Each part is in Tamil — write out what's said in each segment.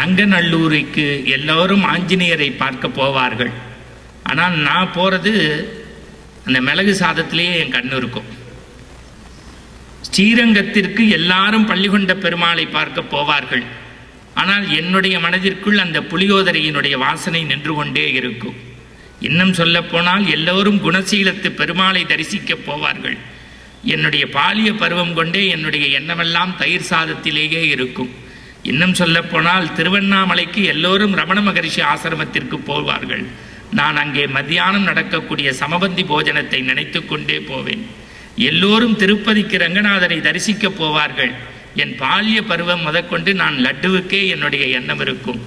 நங்கநல்லூருக்கு எல்லோரும் ஆஞ்சநேயரை பார்க்க போவார்கள். ஆனால் நான் போகிறது அந்த மிளகு சாதத்திலேயே என் கண்ணு இருக்கும். ஸ்ரீரங்கத்திற்கு எல்லாரும் பள்ளிகொண்ட பெருமாளை பார்க்க போவார்கள். ஆனால் என்னுடைய மனதிற்குள் அந்த புளியோதரையினுடைய வாசனை நின்று கொண்டே இருக்கும். இன்னும் சொல்லப்போனால் எல்லோரும் குணசீலத்து பெருமாளை தரிசிக்க போவார்கள். என்னுடைய பாலிய பருவம் கொண்டே என்னுடைய எண்ணமெல்லாம் தயிர் சாதத்திலேயே இருக்கும். இன்னும் சொல்லப்போனால் திருவண்ணாமலைக்கு எல்லோரும் ரமண மகரிஷி ஆசிரமத்திற்கு போவார்கள். நான் அங்கே மத்தியானம் நடக்கக்கூடிய சமபந்தி போஜனத்தை நினைத்து கொண்டே போவேன். எல்லோரும் திருப்பதிக்கு ரங்கநாதரை தரிசிக்க போவார்கள். என் பாலிய பருவம் முதற்கொண்டு நான் லட்டுவுக்கே என்னுடைய எண்ணம் இருக்கும்.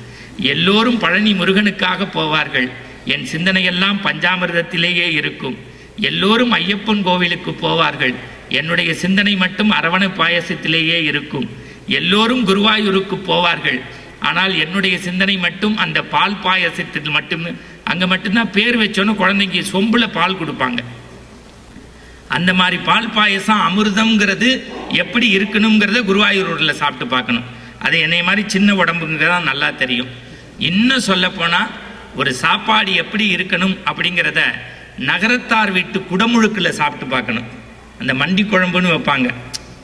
எல்லோரும் பழனி முருகனுக்காக போவார்கள். என் சிந்தனையெல்லாம் பஞ்சாமிர்தத்திலேயே இருக்கும். எல்லோரும் ஐயப்பன் கோவிலுக்கு போவார்கள். என்னுடைய சிந்தனை மட்டும் அரவண பாயசத்திலேயே இருக்கும். எல்லோரும் குருவாயூருக்கு போவார்கள். ஆனால் என்னுடைய சிந்தனை மட்டும் அந்த பால் பாயசத்தில் மட்டும். அங்கே மட்டும்தான் பேர் வச்சோன்னு குழந்தைக்கு சொம்புல பால் கொடுப்பாங்க. அந்த மாதிரி பால் பாயசம் அமிர்தம்ங்கிறது எப்படி இருக்கணுங்கிறத குருவாயூரில் சாப்பிட்டு பார்க்கணும். அது என்னை மாதிரி சின்ன உடம்புங்க தான் நல்லா தெரியும். இன்னும் சொல்லப்போனால் ஒரு சாப்பாடு எப்படி இருக்கணும் அப்படிங்கிறத நகரத்தார் வீட்டு குடமுழுக்கில் சாப்பிட்டு பார்க்கணும். அந்த மண்டி குழம்புன்னு வைப்பாங்க,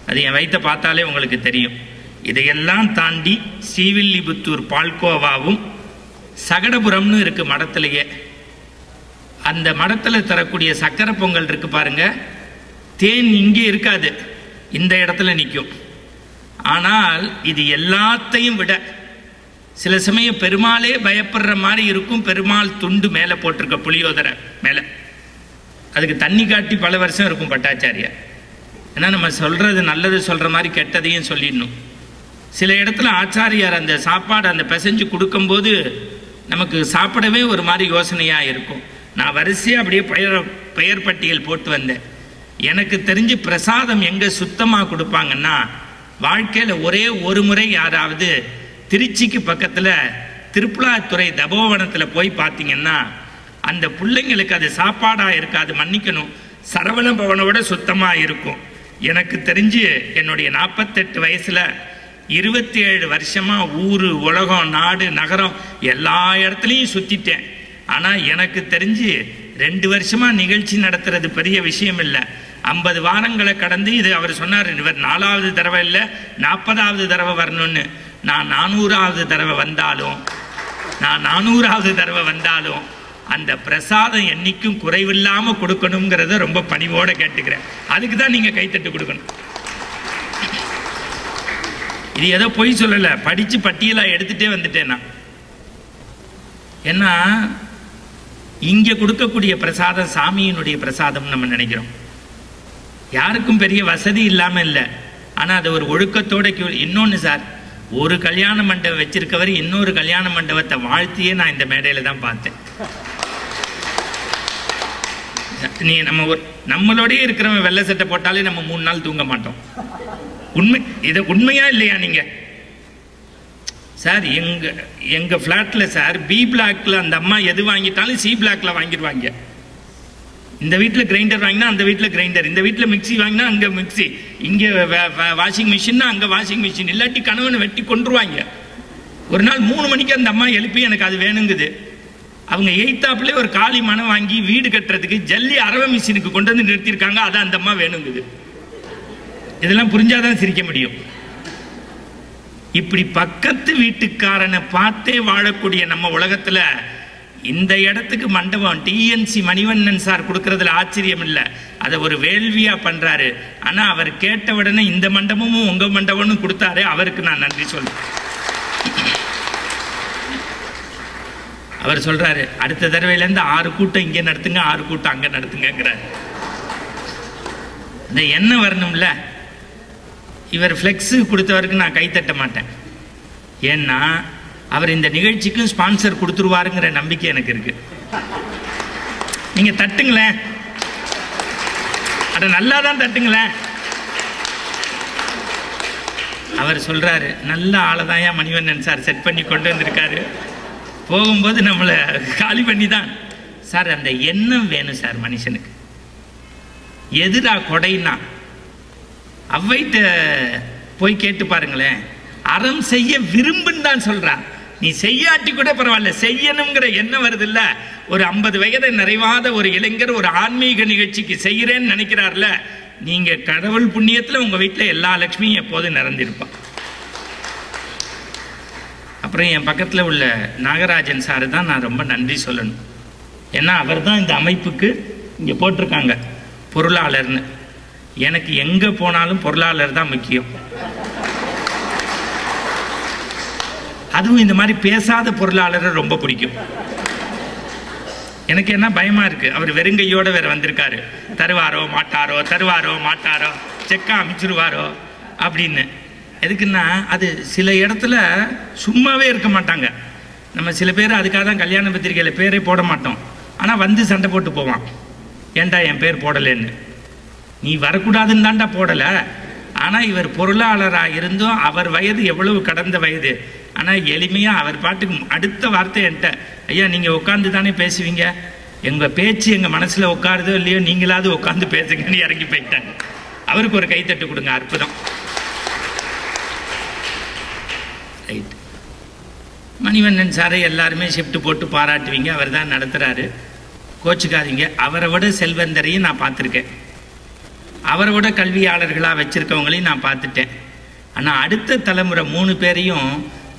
அது என் வயிற்ற பார்த்தாலே உங்களுக்கு தெரியும். இதையெல்லாம் தாண்டி ஸ்ரீவில்லிபுத்தூர் பால்கோவாவும் சகடபுரம்னு இருக்குது மடத்திலேயே. அந்த மடத்தில் தரக்கூடிய சக்கரை பொங்கல் இருக்கு பாருங்க, தேன் இங்கே இருக்காது, இந்த இடத்துல நிற்கும். ஆனால் இது எல்லாத்தையும் விட சில சமயம் பெருமாளே பயப்படுற மாதிரி இருக்கும். பெருமாள் துண்டு மேலே போட்டிருக்க புளியோதரை மேலே அதுக்கு தண்ணி காட்டி பல வருஷம் இருக்கும் பட்டாச்சாரியார். ஏன்னா நம்ம சொல்கிறது நல்லது சொல்கிற மாதிரி கெட்டதையும் சொல்லிடணும். சில இடத்துல ஆச்சாரியார் அந்த சாப்பாடு அந்த பிசைஞ்சு கொடுக்கும்போது நமக்கு சாப்பிடவே ஒரு மாதிரி யோசனையாக இருக்கும். நான் வரிசையாக அப்படியே பெயர் பட்டியல் போட்டு வந்தேன். எனக்கு தெரிஞ்சு பிரசாதம் எங்கே சுத்தமாக கொடுப்பாங்கன்னா, வாழ்க்கையில் ஒரே ஒரு முறை யாராவது திருச்சிக்கு பக்கத்தில் திருப்புலாத்துறை தபோவனத்தில் போய் பார்த்தீங்கன்னா அந்த பிள்ளைங்களுக்கு அது சாப்பாடாக இருக்காது, மன்னிக்கணும், சரவண பவனோட சுத்தமாக இருக்கும். எனக்கு தெரிஞ்சு என்னுடைய 48 வயசில் 27 வருஷமாக ஊர் உலகம் நாடு நகரம் எல்லா இடத்துலையும் சுற்றிட்டேன். ஆனால் எனக்கு தெரிஞ்சு 2 வருஷமாக நிகழ்ச்சி நடத்துறது பெரிய விஷயம் இல்லை. 50 வாரங்களை கடந்து இது அவர் சொன்னார், இவர் 4வது தடவை இல்லை 40வது தடவை வரணும்னு. நான் 400வது தடவை வந்தாலும் அந்த பிரசாதம் என்னைக்கும் குறைவில்லாமல் கொடுக்கணுங்கிறத ரொம்ப பணிவோடு கேட்டுக்கிறேன். அதுக்கு தான் நீங்கள் கைத்தட்டு கொடுக்கணும். இது ஏதோ பொய் சொல்லலை, படித்து பட்டியலாக எடுத்துகிட்டே வந்துட்டேன் நான். ஏன்னா இங்கே கொடுக்கக்கூடிய பிரசாதம் சாமியினுடைய பிரசாதம் நம்ம நினைக்கிறோம். யாருக்கும் பெரிய வசதி இல்லாமல் இல்லை, ஆனால் அது ஒரு ஒழுக்கத்தோட. இன்னொன்று சார், ஒரு கல்யாண மண்டபம் வச்சிருக்கவர் இன்னொரு கல்யாண மண்டபத்தை வாழ்த்தியே நான் இந்த மேடையில் தான் பார்த்தேன். நீ நம்மளோடய இருக்கிறவன் வெள்ளை சட்டை போட்டாலே நம்ம 3 நாள் தூங்க மாட்டோம். இது உண்மையா இல்லையா? நீங்க சார் எங்க ஃபிளாட்ல சார் பி பிளாக்ல அந்த அம்மா எது வாங்கிட்டாலும் சி பிளாக்ல வாங்கிடுவாங்க. இந்த வீட்டில் கிரைண்டர் வாங்கினா அந்த வீட்டில் கிரைண்டர், இந்த வீட்டில் மிக்சி வாங்கினா அங்கே மிக்சி, இங்கே வாஷிங் மிஷின்னா அங்கே வாஷிங் மிஷின், இல்லாட்டி கணவனை வெட்டி கொண்டுருவாங்க. ஒரு நாள் 3 மணிக்கு அந்த அம்மா எழுப்பி எனக்கு அது வேணுங்குது. அவங்க எய்த்தாப்புலேயே ஒரு காலி மனம் வாங்கி வீடு கட்டுறதுக்கு ஜல்லி அரவ மிஷினுக்கு கொண்டு வந்து நிறுத்தியிருக்காங்க. அதான் அந்த அம்மா வேணுங்குது. இதெல்லாம் புரிஞ்சாதான் சிரிக்க முடியும். இப்படி பக்கத்து வீட்டுக்காரனை பார்த்தே வாழக்கூடிய நம்ம உலகத்துல இந்த இடத்துக்கு மண்டபம் டிஎன்சி மணிவண்ணன் சார் கொடுக்கறதுல ஆச்சரியம் இல்லை. அதை ஒரு வேள்வியா பண்றாரு. ஆனா அவர் கேட்ட உடனே இந்த மண்டபமும் உங்க மண்டபமும் கொடுத்தாரு. அவருக்கு நான் நன்றி சொல்றேன். அவர் சொல்றாரு, அடுத்த தடவையிலேருந்து 6 கூட்டம் இங்கே நடத்துங்க, 6 கூட்டம் அங்கே நடத்துங்கிறார். இந்த எண்ணம் வரணும்ல. இவர் ஃப்ளெக்ஸு கொடுத்தவருக்கு நான் கைத்தட்ட மாட்டேன். ஏன்னா அவர் இந்த நிகழ்ச்சிக்கும் ஸ்பான்சர் கொடுத்துருவாருங்கிற நம்பிக்கை எனக்கு இருக்கு. நீங்க தட்டுங்களேன், அட நல்லா தான் தட்டுங்களேன். அவர் சொல்றாரு, நல்ல ஆளை தான் ஏன் மணிவண்ணன் சார் செட் பண்ணி கொண்டு வந்திருக்காரு. போகும்போது நம்மளை காலி பண்ணி தான் சார். அந்த எண்ணம் வேணும் சார் மனுஷனுக்கு. எதிரா கொடைன்னா அவைட்ட போய் கேட்டு பாருங்களேன். அறம் செய்ய விரும்புன்னு தான் சொல்றான். நீ செய்யாட்டி கூட பரவாயில்ல, செய்யணுங்கிற எண்ணம் வருது இல்ல. ஒரு 50 வயதை நிறைவாத ஒரு இளைஞர் ஒரு ஆன்மீக நிகழ்ச்சிக்கு செய்யறேன்னு நினைக்கிறார்ல, நீங்க கடவுள் புண்ணியத்துல உங்க வீட்டுல எல்லா லட்சுமியும் எப்போதும் நிறைந்திருப்பான். அப்புறம் என் பக்கத்துல உள்ள நாகராஜன் சாரு தான் நான் ரொம்ப நன்றி சொல்லணும். ஏன்னா அவர் தான் இந்த அமைப்புக்கு இங்க போட்டிருக்காங்க பொருளாளர்னு. எனக்கு எங்க போனாலும் பொருளாளர் தான் முக்கியம். அதுவும் இந்த மாதிரி பேசாத பொருளாளரை ரொம்ப பிடிக்கும். எனக்கு என்ன பயமா இருக்கு, அவர் வெறுங்கையோட வேற வந்திருக்காரு, தருவாரோ மாட்டாரோ தருவாரோ மாட்டாரோ, செக்கா அமைச்சிருவாரோ அப்படின்னு. எதுக்குன்னா அது சில இடத்துல சும்மாவே இருக்க மாட்டாங்க. நம்ம சில பேர் அதுக்காக தான் கல்யாண பத்திரிகையில் பேரே போட மாட்டோம். ஆனால் வந்து சண்டை போட்டு போவான், ஏன்டா என் பேர் போடலைன்னு. நீ வரக்கூடாதுன்னு தான்டா போடலை. ஆனால் இவர் பொருளாளராக இருந்தும் அவர் வயது எவ்வளவு கடந்த வயது, ஆனால் எளிமையாக அவர் பாட்டுக்கு அடுத்த வார்த்தை என்கிட்ட, ஐயா நீங்கள் உட்காந்து தானே பேசுவீங்க, எங்கள் பேச்சு எங்கள் மனசில் உட்காருதோ இல்லையோ நீங்களாவது உட்காந்து பேசுங்கன்னு இறங்கி போயிட்டாங்க. அவருக்கு ஒரு கைத்தட்டு கொடுங்க, அற்புதம். ரைட். மணிவண்ணன் சாரை எல்லாருமே ஷிஃப்ட் போட்டு பாராட்டுவீங்க, அவர் தான் நடத்துகிறாரு, கோச்சுக்காதீங்க. அவரை விட செல்வந்தரையும் நான் பார்த்துருக்கேன், அவரை விட கல்வியாளர்களாக வச்சுருக்கவங்களையும் நான் பார்த்துட்டேன். ஆனால் அடுத்த தலைமுறை 3 பேரையும்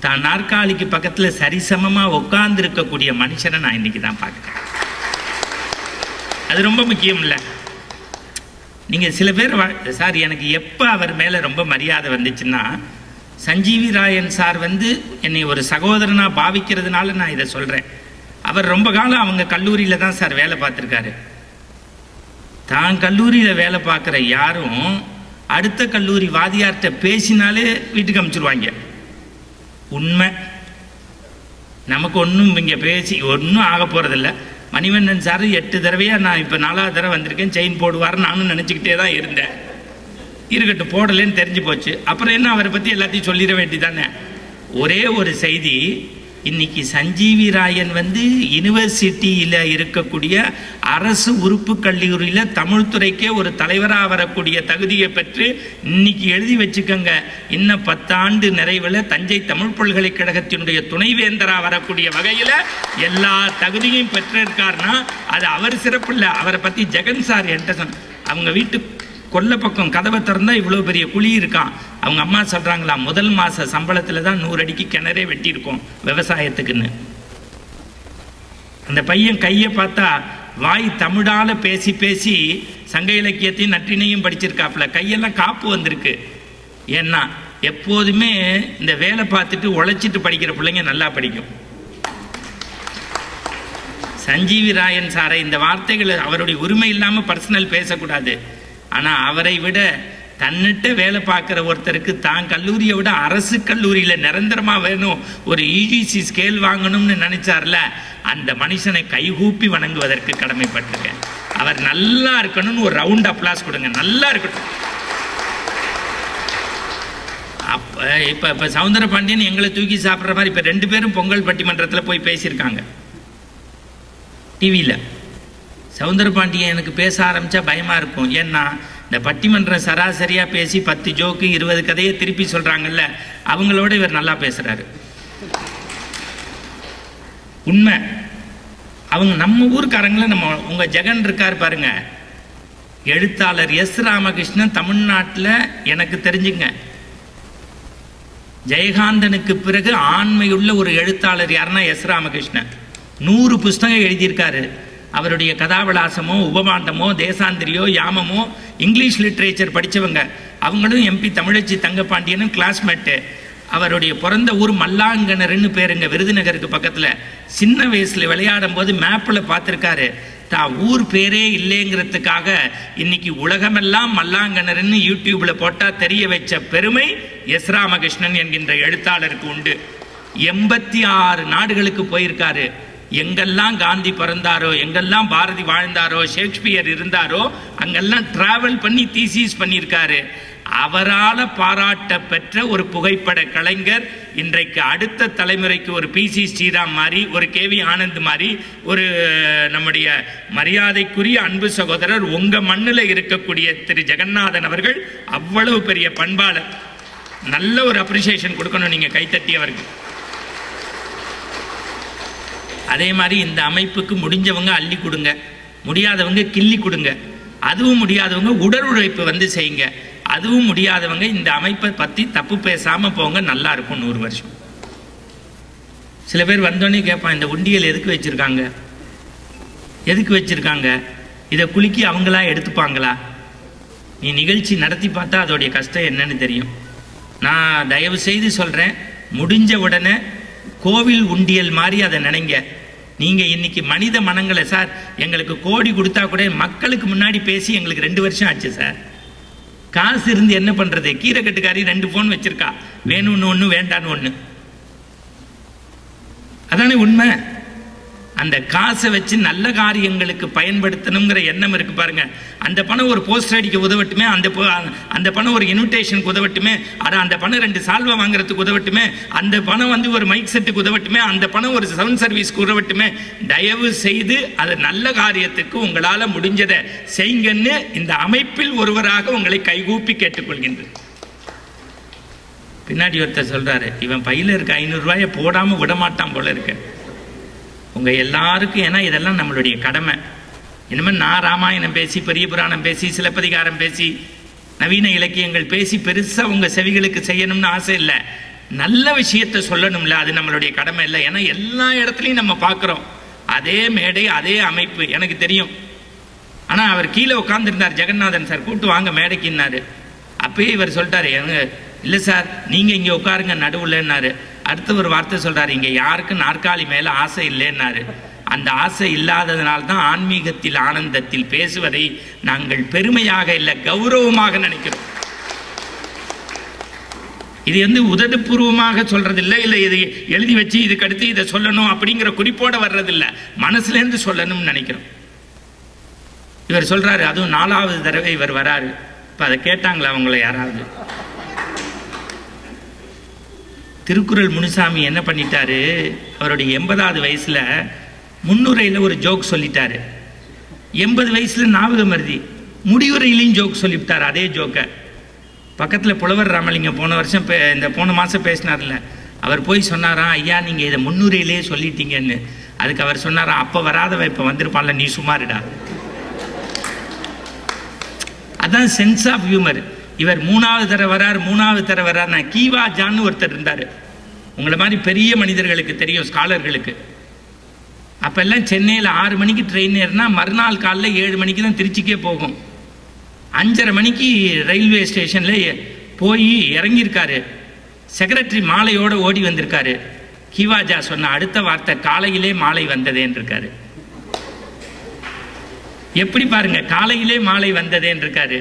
தான் நாற்காலிக்கு பக்கத்தில் சரிசமமாக உட்கார்ந்து இருக்கக்கூடிய மனுஷனை நான் இன்னைக்கு தான் பார்க்குறேன். அது ரொம்ப முக்கியம் இல்லை. நீங்கள் சில பேர் சார் எனக்கு எப்போ அவர் மேலே ரொம்ப மரியாதை வந்துச்சுன்னா, சஞ்சீவி ராயன் சார் வந்து என்னை ஒரு சகோதரனாக பாவிக்கிறதுனால நான் இதை சொல்கிறேன். அவர் ரொம்ப காலம் அவங்க கல்லூரியில் தான் சார் வேலை பார்த்துருக்காரு. தான் கல்லூரியில் வேலை பார்க்குற யாரும் அடுத்த கல்லூரி வாதியார்கிட்ட பேசினாலே வீட்டுக்கு அனுப்பிச்சிருவாங்க. உண்மை. நமக்கு ஒன்றும் இங்கே பேசி ஒன்றும் ஆக போகிறதில்ல. மணிவண்ணன் சார் 8 தடவையாக நான் இப்போ 4வது தடவை வந்திருக்கேன், செயின் போடுவார் நானும் நினச்சிக்கிட்டே தான் இருந்தேன். இருக்கட்டும், போடலன்னு தெரிஞ்சு போச்சு. அப்புறம் என்ன, அவரை பற்றி எல்லாத்தையும் சொல்லிட வேண்டியதானே. ஒரே ஒரு செய்தி, இன்னைக்கு சஞ்சீவி ராயன் வந்து யூனிவர்சிட்டியில் இருக்கக்கூடிய அரசு உறுப்பு கல்லூரியில் தமிழ் துறைக்கே ஒரு தலைவராக வரக்கூடிய தகுதியை பெற்று இன்னைக்கு எழுதி வச்சுக்கோங்க, இன்னும் 10 ஆண்டு நிறைவில் தஞ்சை தமிழ் பல்கலைக்கழகத்தினுடைய துணைவேந்தராக வரக்கூடிய வகையில் எல்லா தகுதியும் பெற்றிருக்காருன்னா அது அவர் சிறப்பு இல்லை. அவரை பற்றி ஜெகன் சார் என்கிட்ட அவங்க வீட்டு கொல்லை பக்கம் கதவை திறந்தா இவ்வளோ பெரிய குழி இருக்கான். அவங்க அம்மா சொல்கிறாங்களா, முதல் மாத சம்பளத்தில் தான் 100 அடிக்கு கிணறே வெட்டியிருக்கோம் விவசாயத்துக்குன்னு. அந்த பையன் கையை பார்த்தா வாய் தமிழால் பேசி பேசி சங்க இலக்கியத்தையும் நற்றினையும் படிச்சிருக்காப்புல, கையெல்லாம் காப்பு வந்திருக்கு. ஏன்னா எப்போதுமே இந்த வேலை பார்த்துட்டு உழைச்சிட்டு படிக்கிற பிள்ளைங்க நல்லா படிக்கும். சஞ்சீவி ராயன் சாரை இந்த வார்த்தைகள் அவருடைய உரிமை இல்லாமல் பர்சனல் பேசக்கூடாது. ஆனால் அவரை விட தன்னிட்ட வேலை பார்க்குற ஒருத்தருக்கு தான் கல்லூரியை விட அரசு கல்லூரியில் நிரந்தரமாக வேணும், ஒரு யூஜிசி ஸ்கேல் வாங்கணும்னு நினைச்சார்ல, அந்த மனுஷனை கைகூப்பி வணங்குவதற்கு கடமைப்பட்டிருக்கேன். அவர் நல்லா இருக்கணும்னு ஒரு ரவுண்ட் அப்ளாஸ் கொடுங்க, நல்லா இருக்கட்டும். அப்போ இப்போ சவுந்தரபாண்டியன் எங்களை தூக்கி சாப்பிட்ற மாதிரி இப்போ 2 பேரும் பொங்கல் பட்டிமன்றத்தில் போய் பேசியிருக்காங்க டிவியில். சவுந்தரபாண்டியன் எனக்கு பேச ஆரம்பித்தா பயமாக இருக்கும். ஏன்னா இந்த பட்டிமன்றம் சராசரியாக பேசி 10 ஜோக்கு 20 கதையை திருப்பி சொல்கிறாங்கல்ல, அவங்களோட இவர் நல்லா பேசுகிறாரு. உண்மை. அவங்க நம்ம ஊருக்காரங்கள நம்ம உங்கள் ஜெகன் இருக்கார் பாருங்க, எழுத்தாளர் எஸ் ராமகிருஷ்ணன் தமிழ்நாட்டில் எனக்கு தெரிஞ்சுங்க ஜெயகாந்தனுக்கு பிறகு ஆண்மையுள்ள ஒரு எழுத்தாளர் யாருன்னா எஸ் ராமகிருஷ்ணன். 100 புஸ்தகம் எழுதியிருக்காரு. அவருடைய கதாவிலாசமோ உபமாண்டமோ தேசாந்திரியோ யாமமோ இங்கிலீஷ் லிட்ரேச்சர் படித்தவங்க. அவங்களும் எம்பி தமிழச்சி தங்கப்பாண்டியனும் கிளாஸ்மேட்டு. அவருடைய பிறந்த ஊர் மல்லாங்கணர்னு பேருங்க, விருதுநகருக்கு பக்கத்தில். சின்ன வயசில் விளையாடும் போது மேப்பில் பார்த்துருக்காரு. தான் ஊர் பேரே இல்லைங்கிறதுக்காக இன்னைக்கு உலகமெல்லாம் மல்லாங்கணர்னு யூடியூப்பில் போட்டால் தெரிய வச்ச பெருமை எஸ் ராமகிருஷ்ணன் என்கின்ற எழுத்தாளருக்கு உண்டு. 86 நாடுகளுக்கு போயிருக்காரு. எங்கெல்லாம் காந்தி பிறந்தாரோ, எங்கெல்லாம் பாரதி வாழ்ந்தாரோ, ஷேக்ஸ்பியர் இருந்தாரோ, அங்கெல்லாம் டிராவல் பண்ணி தீசிஸ் பண்ணியிருக்காரு. அவரால் பாராட்ட பெற்ற ஒரு புகைப்பட கலைஞர் இன்றைக்கு அடுத்த தலைமுறைக்கு ஒரு PC ஸ்ரீராம் மாதிரி, ஒரு KV ஆனந்த் மாதிரி, ஒரு நம்முடைய மரியாதைக்குரிய அன்பு சகோதரர் உங்க மண்ணில் இருக்கக்கூடிய திரு ஜெகநாதன் அவர்கள் அவ்வளவு பெரிய பண்பாளர். நல்ல ஒரு அப்ரிசியேஷன் கொடுக்கணும் நீங்க கைத்தட்டி அவருக்கு. அதே மாதிரி இந்த அமைப்புக்கு முடிஞ்சவங்க அள்ளி கொடுங்க, முடியாதவங்க கிள்ளி கொடுங்க. அதுவும் முடியாதவங்க உடல் உழைப்பு செய்யுங்க. அதுவும் முடியாதவங்க இந்த அமைப்பை பற்றி தப்பு பேசாமல் போங்க, நல்லா இருக்கும் 100 வருஷம். சில பேர் வந்தோடனே கேட்பான், இந்த உண்டியல் எதுக்கு வச்சுருக்காங்க, எதுக்கு வச்சுருக்காங்க, இதை குலுக்கி அவங்களா எடுத்துப்பாங்களா? நீ நிகழ்ச்சி நடத்தி பார்த்தா அதோடைய கஷ்டம் என்னன்னு தெரியும். நான் தயவு செய்து சொல்கிறேன், முடிஞ்ச உடனே கோவில் உண்டியல் மாதிரி அதை நினைங்க. நீங்கள் இன்னைக்கு மனித மனங்களை சார் எங்களுக்கு கோடி கொடுத்தா கூட மக்களுக்கு முன்னாடி பேசி எங்களுக்கு 2 வருஷம் ஆச்சு சார். காசு இருந்து என்ன பண்ணுறது? கீரை கட்டுக்காரி 2 ஃபோன் வச்சுருக்கா, வேணும்னு ஒன்று வேண்டான்னு ஒன்று. அதானே உண்மை. அந்த காசை வச்சு நல்ல காரியங்களுக்கு பயன்படுத்தணுங்கிற எண்ணம் இருக்கு பாருங்க. அந்த பணம் ஒரு போஸ்டர் அடிக்க உதவட்டுமே, அந்த பணம் ஒரு இன்விடேஷனுக்கு உதவட்டுமே, அந்த பணம் 2 சால்வை வாங்குறதுக்கு உதவட்டுமே, அந்த பணம் ஒரு மைக் செட்டுக்கு உதவட்டுமே, அந்த பணம் ஒரு சவுண்ட் சர்வீஸ்க்கு உதவட்டுமே. தயவு செய்து அது நல்ல காரியத்துக்கு உங்களால் முடிஞ்சதை செய்யுங்கன்னு இந்த அமைப்பில் ஒருவராக உங்களை கைகூப்பி கேட்டுக்கொள்கின்றேன். பின்னாடி ஒருத்தர் சொல்றாரு, இவன் பையில இருக்க 500 ரூபாயை போடாம விடமாட்டான் போல இருக்கு. உங்க எல்லாருக்கும், ஏன்னா இதெல்லாம் நம்மளுடைய கடமை. இனிமேல் நான் ராமாயணம் பேசி, பெரிய புராணம் பேசி, சிலப்பதிகாரம் பேசி, நவீன இலக்கியங்கள் பேசி பெருசா உங்க செவிகளுக்கு செய்யணும்னு ஆசை இல்லை. நல்ல விஷயத்தை சொல்லணும்ல, அது நம்மளுடைய கடமை இல்லை. ஏன்னா எல்லா இடத்துலையும் நம்ம பார்க்குறோம் அதே மேடை, அதே அமைப்பு. எனக்கு தெரியும். ஆனால் அவர் கீழே உட்காந்துருந்தார், ஜெகநாதன் சார் கூப்பிட்டு வாங்க மேடைக்குன்னாரு. அப்பயே இவர் சொல்லிட்டாரு, இல்லை சார் நீங்கள் இங்கே உட்காருங்க நடுவுலன்னாரு. அடுத்த ஒரு வார்த்தை சொல்றாரு, இங்கே யாருக்கும் நாற்காலி மேலே ஆசை இல்லைன்னாரு. அந்த ஆசை இல்லாததுனால தான் ஆன்மீகத்தில் ஆனந்தத்தில் பேசுவதை நாங்கள் பெருமையாக இல்லை கௌரவமாக நினைக்கிறோம். இது உதடுபூர்வமாக சொல்றதில்லை, இல்லை இது எழுதி வச்சு இதுக்கு அடுத்து இதை சொல்லணும் அப்படிங்கிற குறிப்போட வர்றதில்லை, மனசுலேருந்து சொல்லணும்னு நினைக்கிறோம். இவர் சொல்றாரு, அதுவும் 4வது தடவை இவர் வராரு. இப்போ அதை கேட்டாங்களா அவங்கள யாராவது? திருக்குறள் முனுசாமி என்ன பண்ணிட்டாரு, அவருடைய 80வது வயசுல முன்னுரையில் ஒரு ஜோக் சொல்லிட்டாரு. 80 வயசுல ஞாபகம் மருதி முடிவுரையிலையும் ஜோக் சொல்லிவிட்டார். அதே ஜோக்கை பக்கத்தில் புலவர் ராமலிங்கம் போன மாதம் பேசினார்ல, அவர் போய் சொன்னாராம், ஐயா நீங்கள் இதை முன்னுரையிலே சொல்லிட்டீங்கன்னு. அதுக்கு அவர் சொன்னாராம், அப்போ வராதவ இப்போ வந்திருப்பான்ல, நீ சுமாருடா. அதான் சென்ஸ் ஆஃப் ஹியூமர். இவர் 3வது தடவை வரார். நான் கீவா ஜான்னு ஒருத்தர் இருந்தார், உங்களை மாதிரி பெரிய மனிதர்களுக்கு தெரியும், ஸ்காலர்களுக்கு. அப்பெல்லாம் சென்னையில் 6 மணிக்கு ட்ரெயின் ஏறினா மறுநாள் காலைல 7 மணிக்கு தான் திருச்சிக்கே போகும். 5:30 மணிக்கு ரயில்வே ஸ்டேஷனில் போய் இறங்கியிருக்காரு. செக்ரட்டரி மாலையோடு ஓடி வந்திருக்காரு. கீவாஜா சொன்ன அடுத்த வார்த்தை, காலையிலே மாலை வந்ததேன்னு இருக்காரு. எப்படி பாருங்க, காலையிலே மாலை வந்ததேன்னு இருக்காரு.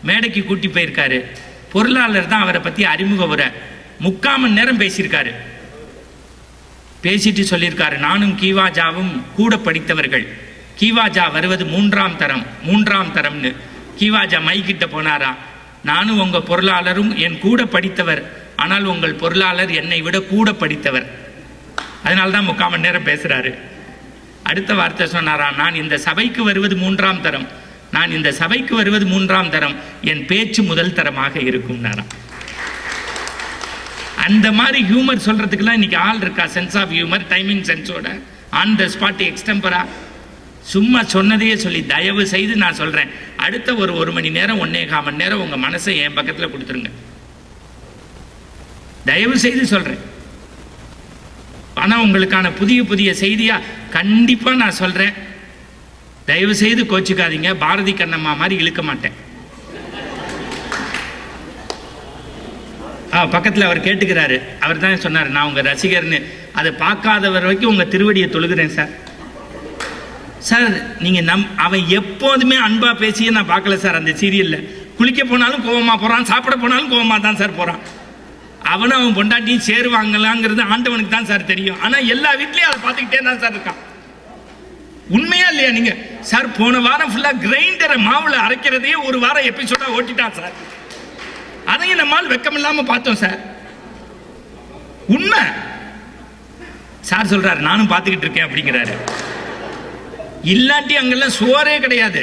மேடைக்கு கூட்டி போயிருக்காரு. பொருளாளர் தான் அவரை பற்றி அறிமுக உரை 3/4 மணி நேரம் பேசியிருக்காரு. பேசிட்டு சொல்லியிருக்காரு, நானும் கீவாஜாவும் கூட படித்தவர்கள். கீவாஜா வருவது 3ஆம் தரம்னு. கீவாஜா மைக்கிட்ட போனாரா, நானும் உங்கள் பொருளாளரும் என் கூட படித்தவர், ஆனால் உங்கள் பொருளாளர் என்னை விட கூட படித்தவர், அதனால்தான் 3/4 மணி நேரம் பேசுகிறாரு. அடுத்த வார்த்தை சொன்னாரா, நான் இந்த சபைக்கு வருவது 3ஆம் தரம், நான் இந்த சபைக்கு வருவது 3ஆம் தரம், என் பேச்சு முதல் தரமாக இருக்கும்னாராம். அந்த மாதிரி ஹியூமர் சொல்றதுக்கெல்லாம் இன்னைக்கு ஆள் இருக்கா? சென்ஸ் ஆஃப் ஹியூமர், டைமிங் சென்ஸோட, ஆன் த ஸ்பாட், எக்ஸ்டெம்பரா. சும்மா சொன்னதையே சொல்லி, தயவு செய்து நான் சொல்றேன், அடுத்த ஒரு 1 மணி நேரம் 1.25 மணி நேரம் உங்க மனசை என் பக்கத்தில் கொடுத்துருங்க, தயவு செய்து சொல்றேன். ஆனா உங்களுக்கான புதிய புதிய செய்தியா கண்டிப்பா நான் சொல்றேன். தயவு செய்து கோச்சுக்காதீங்க, பாரதி கண்ணம்மா மாதிரி இழுக்க மாட்டேன். பக்கத்தில் அவர் கேட்டுக்கிறாரு, அவர் தான் சொன்னார், நான் உங்க ரசிகர்னு. அதை பார்க்காதவர் வரைக்கும் உங்க திருவடியை தொழுகிறேன் சார். சார் நீங்க அவன் எப்போதுமே அன்பா பேசியே நான் பார்க்கல சார். அந்த சீரியல்ல குளிக்க போனாலும் கோவமா போறான், சாப்பிட போனாலும் கோவமா தான் சார் போறான். அவனும் அவன் பொண்டாட்டியும் சேருவாங்களாங்கிறது ஆண்டவனுக்கு தான் சார் தெரியும். ஆனா எல்லா வீட்லயும் அதை பார்த்துக்கிட்டே தான் சார் இருக்கான். உண்மையா இல்லையா? நீங்க சார் போன வாரம் ஃபுல்லா கிரைண்டரை மாவுல அரைக்கிறதையே ஒரு வாரம் எபிசோடா ஓட்டிட்டான் சார். அதையும் நம்மால் வெக்கம் இல்லாம பார்த்தோம் சார். உண்மை. சார் சொல்றாரு, நானும் பார்த்துக்கிட்டு இருக்கேன் அப்படிங்கிறாரு. இல்லாட்டி அங்கெல்லாம் சோறே கிடையாது.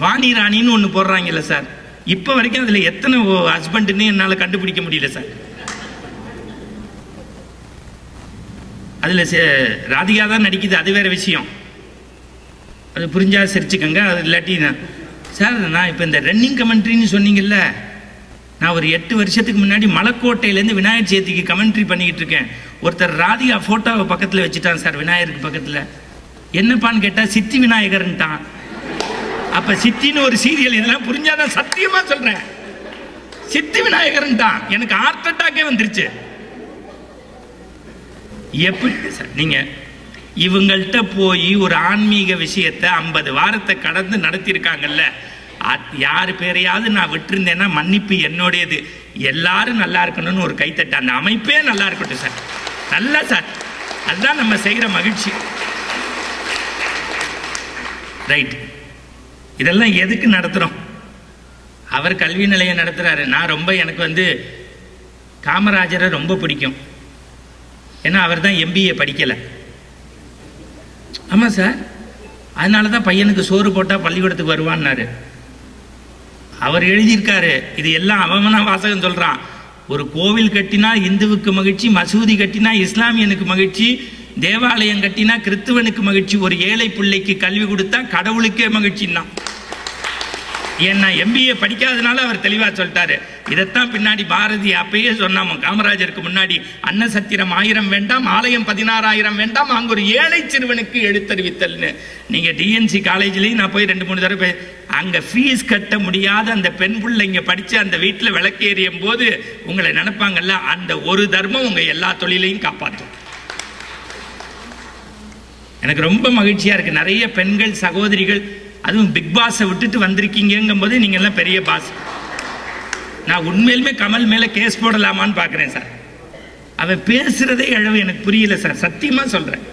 வாணி ராணின்னு ஒன்று போடுறாங்கல்ல சார், இப்போ வரைக்கும் அதில் எத்தனை ஹஸ்பண்டுன்னு என்னால் கண்டுபிடிக்க முடியல சார். அதில் ராதிகா தான் நடிக்குது, அது வேறு விஷயம். அது புரிஞ்சா சிரிச்சுக்கோங்க, அது இல்லாட்டி சார் நான் இப்போ இந்த ரன்னிங் கமெண்ட்ரின்னு சொன்னீங்கல்ல, நான் ஒரு 8 வருஷத்துக்கு முன்னாடி மலைக்கோட்டையிலேருந்து விநாயகர் சதுர்த்திக்கு கமெண்ட்ரி பண்ணிக்கிட்டு இருக்கேன். ஒருத்தர் ராதிகா ஃபோட்டோவை பக்கத்தில் வச்சுட்டான் சார், விநாயகருக்கு பக்கத்தில். என்னப்பான்னு கேட்டால் சித்தி விநாயகர்ன்ட்டான். அப்போ சித்தின்னு ஒரு சீரியல், இதெல்லாம் புரிஞ்சாதான் சத்தியமாக சொல்கிறேன், சித்தி விநாயகர்ன்ட்டான். எனக்கு ஹார்ட் அட்டாக்கே வந்துருச்சு. எப்படி சார் நீங்கள் இவங்கள்ட்ட போய் ஒரு ஆன்மீக விஷயத்தை 50 வாரத்தை கடந்து நடத்தியிருக்காங்கல்ல, யார் பேரையாவது நான் விட்டுருந்தேன்னா மன்னிப்பு என்னுடையது. எல்லாரும் நல்லா இருக்கணும்னு ஒரு கைத்தட்ட, அந்த அமைப்பே நல்லா இருக்கட்டும் சார். நல்லா சார், அதுதான் நம்ம செய்கிற மகிழ்ச்சி. ரைட். இதெல்லாம் எதுக்கு நடத்துகிறோம்? அவர் கல்வி நிலையம் நடத்துகிறாரு. நான் ரொம்ப எனக்கு காமராஜரை ரொம்ப பிடிக்கும். ஏன்னா அவர் தான் MBA படிக்கலை. ஆமாம் சார், அதனால தான் பையனுக்கு சோறு போட்டால் பள்ளிக்கூடத்துக்கு வருவான்னாரு. அவர் எழுதியிருக்காரு. இது எல்லாம் அவமன வாசகம் சொல்கிறான். ஒரு கோவில் கட்டினா இந்துவுக்கு மகிழ்ச்சி, மசூதி கட்டினா இஸ்லாமியனுக்கு மகிழ்ச்சி, தேவாலயம் கட்டினா கிறிஸ்துவனுக்கு மகிழ்ச்சி, ஒரு ஏழை பிள்ளைக்கு கல்வி கொடுத்தா கடவுளுக்கே மகிழ்ச்சின்னா. ஏன்னா MBA படிக்காதனால அவர் தெளிவாக சொல்லிட்டாரு. இதைத்தான் பின்னாடி பாரதி அப்பயே சொன்னாமோ, காமராஜருக்கு முன்னாடி அன்னசத்திரம் 1000 வேண்டாம், ஆலயம் 16,000 வேண்டாம், அங்கே ஒரு ஏழை சிறுவனுக்கு எழுத்தறிவித்தல்னு. நீங்கள் DNC காலேஜ்லேயும் நான் போய் 2-3 தடவை அங்கே ஃபீஸ் கட்ட முடியாத அந்த பெண் பிள்ளைங்க படித்து அந்த வீட்டில் விளக்கேறியும் போது உங்களை நினைப்பாங்கல்ல, அந்த ஒரு தர்மம் உங்கள் எல்லா தொழிலையும் காப்பாற்றும். எனக்கு ரொம்ப மகிழ்ச்சியாக இருக்குது. நிறைய பெண்கள் சகோதரிகள், அதுவும் பிக் பாஸை விட்டுட்டு வந்திருக்கீங்கும் போது நீங்கள் எல்லாம் பெரிய பாஸ். நான் உண்மையிலுமே கமல் மேலே கேஸ் போடலாமான்னு பார்க்குறேன் சார். அவன் பேசுகிறதே அளவு எனக்கு புரியல சார், சத்தியமாக சொல்கிறேன்.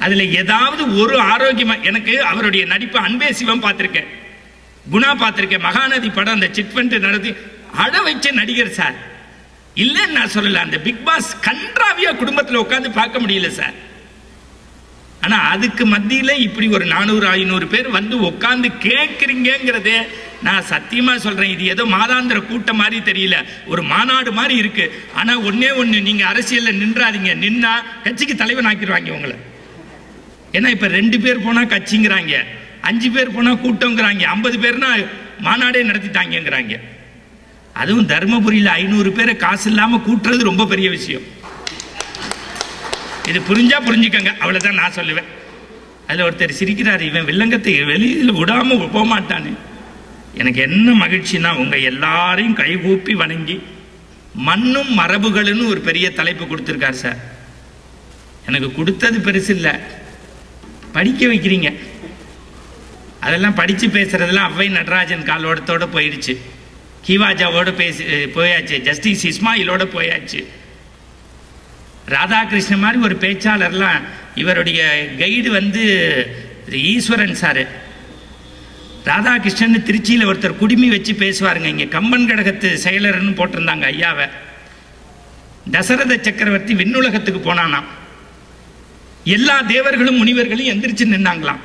அதில் ஏதாவது ஒரு ஆரோக்கியமாக, எனக்கு அவருடைய நடிப்பு அன்பே சிவம் பார்த்துருக்கேன், குணா பார்த்துருக்கேன், மகாநதி படம் அந்த சிட்ஃபண்ட் நடத்தி அழ வச்ச நடிகர் சார். இல்லைன்னு நான் சொல்லல, அந்த பிக் பாஸ் கன்றாவியாக குடும்பத்தில் உட்காந்து பார்க்க முடியல சார். ஆனால் அதுக்கு மத்தியில் இப்படி ஒரு 400-500 பேர் உட்காந்து கேட்குறீங்கிறதே நான் சத்தியமாக சொல்கிறேன், இது ஏதோ மாதாந்திர கூட்டம் மாதிரி தெரியல, ஒரு மாநாடு மாதிரி இருக்குது. ஆனால் ஒன்றே ஒன்று, நீங்கள் அரசியலில் நின்றாதீங்க. நின்னா கட்சிக்கு தலைவன் ஆக்கிடுவாங்க உங்களை. ஏன்னா இப்போ 2 பேர் போனால் கட்சிங்கிறாங்க, 5 பேர் போனால் கூட்டங்கிறாங்க, 50 பேர்னா மாநாடே நடத்திட்டாங்கிறாங்க. அதுவும் தருமபுரியில் 500 பேரை காசு இல்லாமல் கூட்டுறது ரொம்ப பெரிய விஷயம். இது புரிஞ்சா புரிஞ்சுக்கங்க, அவ்வளோதான் நான் சொல்லுவேன். அதில் ஒருத்தர் சிரிக்கிறார், இவன் வில்லங்கத்தை வெளியில் விடாமல் போக மாட்டான்னு. எனக்கு என்ன மகிழ்ச்சினா, உங்கள் எல்லாரையும் கைகூப்பி வணங்கி மண்ணும் மரபுகள்னு ஒரு பெரிய தலைப்பு கொடுத்துருக்கார் சார். எனக்கு கொடுத்தது பெருசு இல்லை, படிக்க வைக்கிறீங்க. அதெல்லாம் படித்து பேசுகிறதெல்லாம் அவ்வை நடராஜன் காலோடத்தோடு போயிடுச்சு, கீவாஜாவோடு போயாச்சு, ஜஸ்டிஸ் இஸ்மாயிலோட போயாச்சு. ராதாகிருஷ்ணன் மாதிரி ஒரு பேச்சாளர்லாம், இவருடைய கைடு ஈஸ்வரன் சார். ராதாகிருஷ்ணன் திருச்சியில் ஒருத்தர் குடுமி வச்சு பேசுவாருங்க. இங்கே கம்பன் கடகத்து செயலர்னு போட்டிருந்தாங்க ஐயாவை. தசரத சக்கரவர்த்தி விண்ணுலகத்துக்கு போனானாம். எல்லா தேவர்களும் முனிவர்களும் எந்திரிச்சு நின்னாங்களாம்.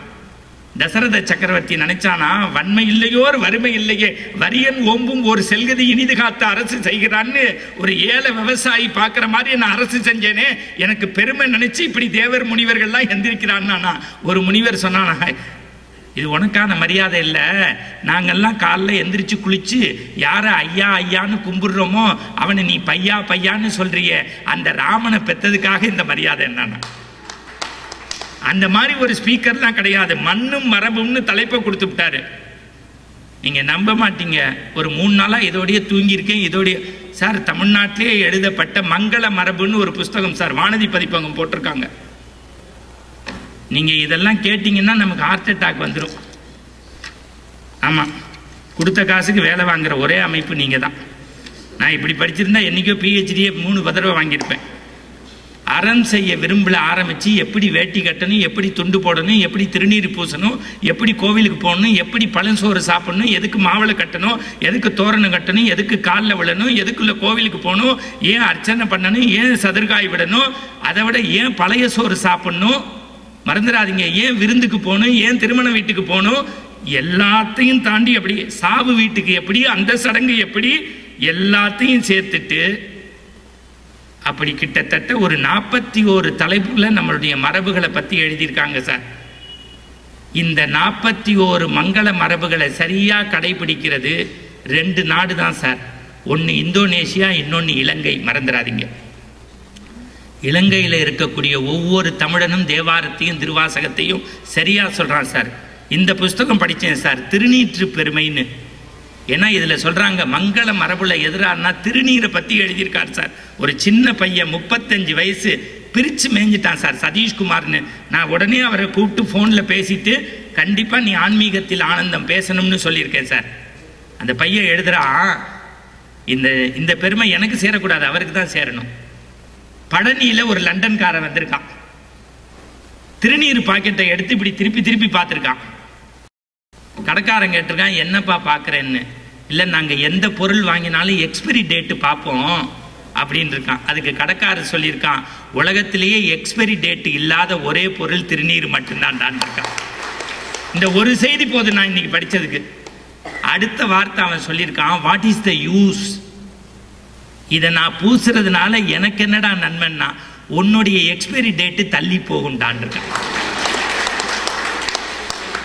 தசரத சக்கரவர்த்தி நினைச்சானா, வன்மை இல்லையோர் வறுமை இல்லையே, வரியன் ஓம்பும் ஒரு செல்கதி இனிது காத்த அரசு செய்கிறான்னு ஒரு ஏழை விவசாயி பார்க்குற மாதிரி நான் அரசு செஞ்சேனே, எனக்கு பெருமை நினைச்சு இப்படி தேவர் முனிவர்கள்லாம் எந்திரிக்கிறான்னா. ஒரு முனிவர் சொன்னானா, இது உனக்கான மரியாதை இல்லை, நாங்கள்லாம் காலைல எந்திரிச்சு குளிச்சு யாரை ஐயா ஐயான்னு கும்பிடுறோமோ அவனை நீ பையா பையான்னு சொல்றிய, அந்த ராமனை பெற்றதுக்காக இந்த மரியாதை என்னன்னா. அந்த மாதிரி ஒரு ஸ்பீக்கர்லாம் கிடையாது. மண்ணும் மரபும்னு தலைப்பை கொடுத்து விட்டாரு. நீங்கள் நம்ப மாட்டீங்க, ஒரு 3 நாளாக இதோடைய தூங்கியிருக்கேன். இதோடைய சார் தமிழ்நாட்டிலே எழுதப்பட்ட மங்கள மரபுன்னு ஒரு புஸ்தகம் சார், வானதி பதிப்பகம் போட்டிருக்காங்க. நீங்கள் இதெல்லாம் கேட்டிங்கன்னா நமக்கு ஹார்ட் அட்டாக் வந்துடும். ஆமாம், கொடுத்த காசுக்கு வேலை வாங்குற ஒரே அமைப்பு நீங்கள் தான். நான் இப்படி படிச்சிருந்தா என்றைக்கோ PhD 3 தடவை வாங்கியிருப்பேன். அறம் செய்ய விரும்பல ஆரம்பித்து எப்படி வேட்டி கட்டணும், எப்படி துண்டு போடணும், எப்படி திருநீர் பூசணும், எப்படி கோவிலுக்கு போகணும், எப்படி பழஞ்சோறு சாப்பிடணும், எதுக்கு மாவளை கட்டணும், எதுக்கு தோரணம் கட்டணும், எதுக்கு காலில் விழணும், எதுக்குள்ள கோவிலுக்கு போகணும், ஏன் அர்ச்சனை பண்ணணும், ஏன் சதுர்காய் விடணும், அதை விட ஏன் பழைய சோறு சாப்பிடணும், மறந்துடாதீங்க, ஏன் விருந்துக்கு போகணும், ஏன் திருமண வீட்டுக்கு போகணும், எல்லாத்தையும் தாண்டி எப்படி சாவு வீட்டுக்கு எப்படி, அந்த சடங்கு எப்படி, எல்லாத்தையும் சேர்த்துட்டு அப்படி கிட்டத்தட்ட ஒரு 41 தலைப்புல நம்மளுடைய மரபுகளை பற்றி எழுதியிருக்காங்க சார். இந்த 41 மங்கள மரபுகளை சரியாக கடைபிடிக்கிறது 2 நாடு தான் சார். ஒன்று இந்தோனேஷியா, இன்னொன்று இலங்கை. மறந்துடாதீங்க. இலங்கையில் இருக்கக்கூடிய ஒவ்வொரு தமிழனும் தேவாரத்தையும் திருவாசகத்தையும் சரியாக சொல்கிறான் சார். இந்த புஸ்தகம் படித்தேன் சார், திருநீற்று பெருமைன்னு. ஏன்னா இதில் சொல்கிறாங்க மங்கள மரபுல எதிரானா திருநீரை பற்றி எழுதியிருக்கார் சார். ஒரு சின்ன பையன் 35 வயசு பிரித்து மேய்ஞ்சிட்டான் சார், சதீஷ்குமார்னு. நான் உடனே அவரை கூப்பிட்டு ஃபோனில் பேசிட்டு கண்டிப்பாக நீ ஆன்மீகத்தில் ஆனந்தம் பேசணும்னு சொல்லியிருக்கேன் சார். அந்த பையன் எழுதுகிறான், இந்த பெருமை எனக்கு சேரக்கூடாது, அவருக்கு தான் சேரணும். பழனியில் ஒரு லண்டன்காரன் வந்திருக்கான், திருநீர் பாக்கெட்டை எடுத்து இப்படி திருப்பி திருப்பி பார்த்துருக்கான். கடைக்காரன் கேட்டிருக்கான், என்னப்பா பார்க்குறேன்னு. இல்லை, நாங்கள் எந்த பொருள் வாங்கினாலும் எக்ஸ்பைரி டேட்டு பார்ப்போம் அப்படின்னு இருக்கான். அதுக்கு கடைக்காரர் சொல்லியிருக்கான், உலகத்திலேயே எக்ஸ்பைரி டேட்டு இல்லாத ஒரே பொருள் திருநீர் மட்டும்தான் தான் இருக்கான். இந்த ஒரு செய்தி போது நான் இன்னைக்கு படித்ததுக்கு. அடுத்த வார்த்தை அவன் சொல்லியிருக்கான், வாட் இஸ் த யூஸ்? இதை நான் பூசுறதுனால எனக்கு என்னடா நன்மைன்னா, உன்னுடைய எக்ஸ்பைரி டேட்டு தள்ளி போகும்டான் இருக்கான்.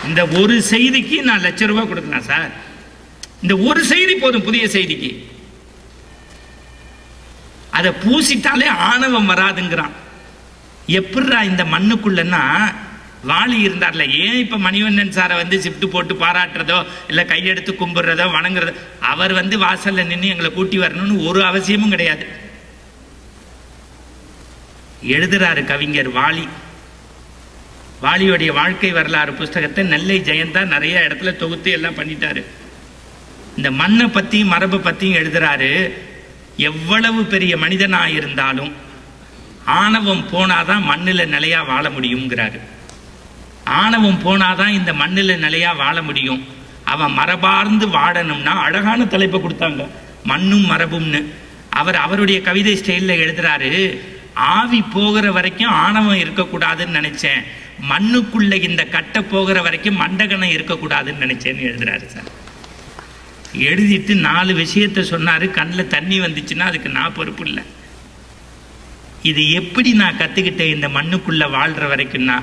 இந்த ஒரு செய்திக்கு நான் ₹1,00,000 கொடுக்கலாம் சார். இந்த ஒரு செய்தி போதும், புதிய செய்திக்கு. அதை பூசிட்டாலே ஆணவம் வராதுங்கிறான். எப்படா இந்த மண்ணுக்குள்ளன்னா வாலி இருந்தார்ல, ஏன் இப்ப மணிவண்ணன் சாரை வந்து ஷிஃப்ட் போட்டு பாராட்டுறதோ இல்லை கையெடுத்து கும்பிடுறதோ வணங்குறதோ, அவர் வந்து வாசல்ல நின்று எங்களை கூட்டி வரணும்னு ஒரு அவசியமும் கிடையாது. எழுதுறாரு கவிஞர் வாலி. வாலியோடைய வாழ்க்கை வரலாறு புஸ்தகத்தை நெல்லை ஜெயந்தா நிறைய இடத்துல தொகுத்து எல்லாம் பண்ணிட்டாரு. இந்த மண்ணை பற்றியும் மரபை பற்றியும் எழுதுறாரு. எவ்வளவு பெரிய மனிதனாக இருந்தாலும் ஆணவம் போனாதான் மண்ணில் நிலையா வாழ முடியுங்கிறாரு. ஆணவம் போனாதான் இந்த மண்ணில் நிலையா வாழ முடியும். அவன் மரபார்ந்து வாழணும்னா அழகான தலைப்பை கொடுத்தாங்க, மண்ணும் மரபும்னு. அவருடைய கவிதை ஸ்டைலில் எழுதுறாரு, ஆவி போகிற வரைக்கும் ஆணவம் இருக்கக்கூடாதுன்னு நினைச்சேன், மண்ணுக்குள்ள இந்த கட்டை போகிற வரைக்கும் மண்டகணம் இருக்கக்கூடாதுன்னு நினைச்சேன்னு எழுதுறாரு சார். எழுதிட்டு 4 விஷயத்த சொன்னாரு. கண்ணில் தண்ணி வந்துச்சுன்னா அதுக்கு நான் பொறுப்பு இல்லை. இது எப்படி நான் கத்துக்கிட்டேன் இந்த மண்ணுக்குள்ள வாழ்ற வரைக்கும்னா,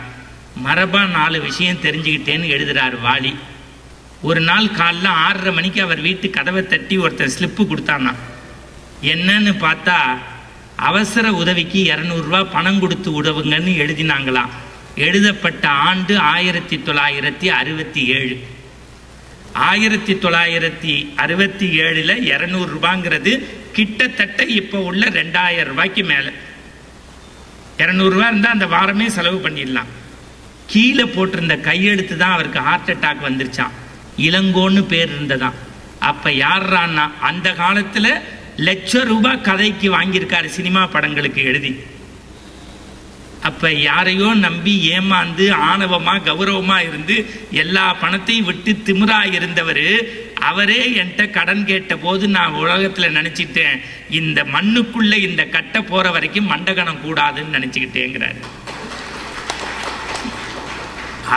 மரபா 4 விஷயம் தெரிஞ்சுக்கிட்டேன்னு எழுதுறாரு வாலி. ஒரு நாள் காலைல 6:30 மணிக்கு அவர் வீட்டு கதவை தட்டி ஒருத்தர் ஸ்லிப்பு கொடுத்தானா. என்னன்னு பார்த்தா, அவசர உதவிக்கு ₹200 பணம் கொடுத்து உதவுங்கன்னு எழுதினாங்களாம். எழுதப்பட்ட ஆண்டு 1967. 1967 ₹200 கிட்டத்தட்ட இப்போ உள்ள ₹2000 மேலே. ₹200 இருந்தால் அந்த வாரமே செலவு பண்ணிடலாம். கீழே போட்டிருந்த கையெழுத்து தான் அவருக்கு ஹார்ட் அட்டாக் வந்துருச்சான். இளங்கோன்னு பேர் இருந்ததான். அப்போ யாரான்னா, அந்த காலத்தில் ₹1,00,000 கதைக்கு வாங்கியிருக்காரு சினிமா படங்களுக்கு எழுதி. அப்போ யாரையோ நம்பி ஏமாந்து ஆணவமா கௌரவமா இருந்து எல்லா பணத்தையும் விட்டு திமிரா இருந்தவர் அவரே என்கிட்ட கடன் கேட்ட போது நான் உலகத்தில் நினச்சிட்டேன், இந்த மண்ணுக்குள்ள இந்த கட்டை போற வரைக்கும் மண்டகணம் கூடாதுன்னு நினச்சிக்கிட்டேங்கிறாரு.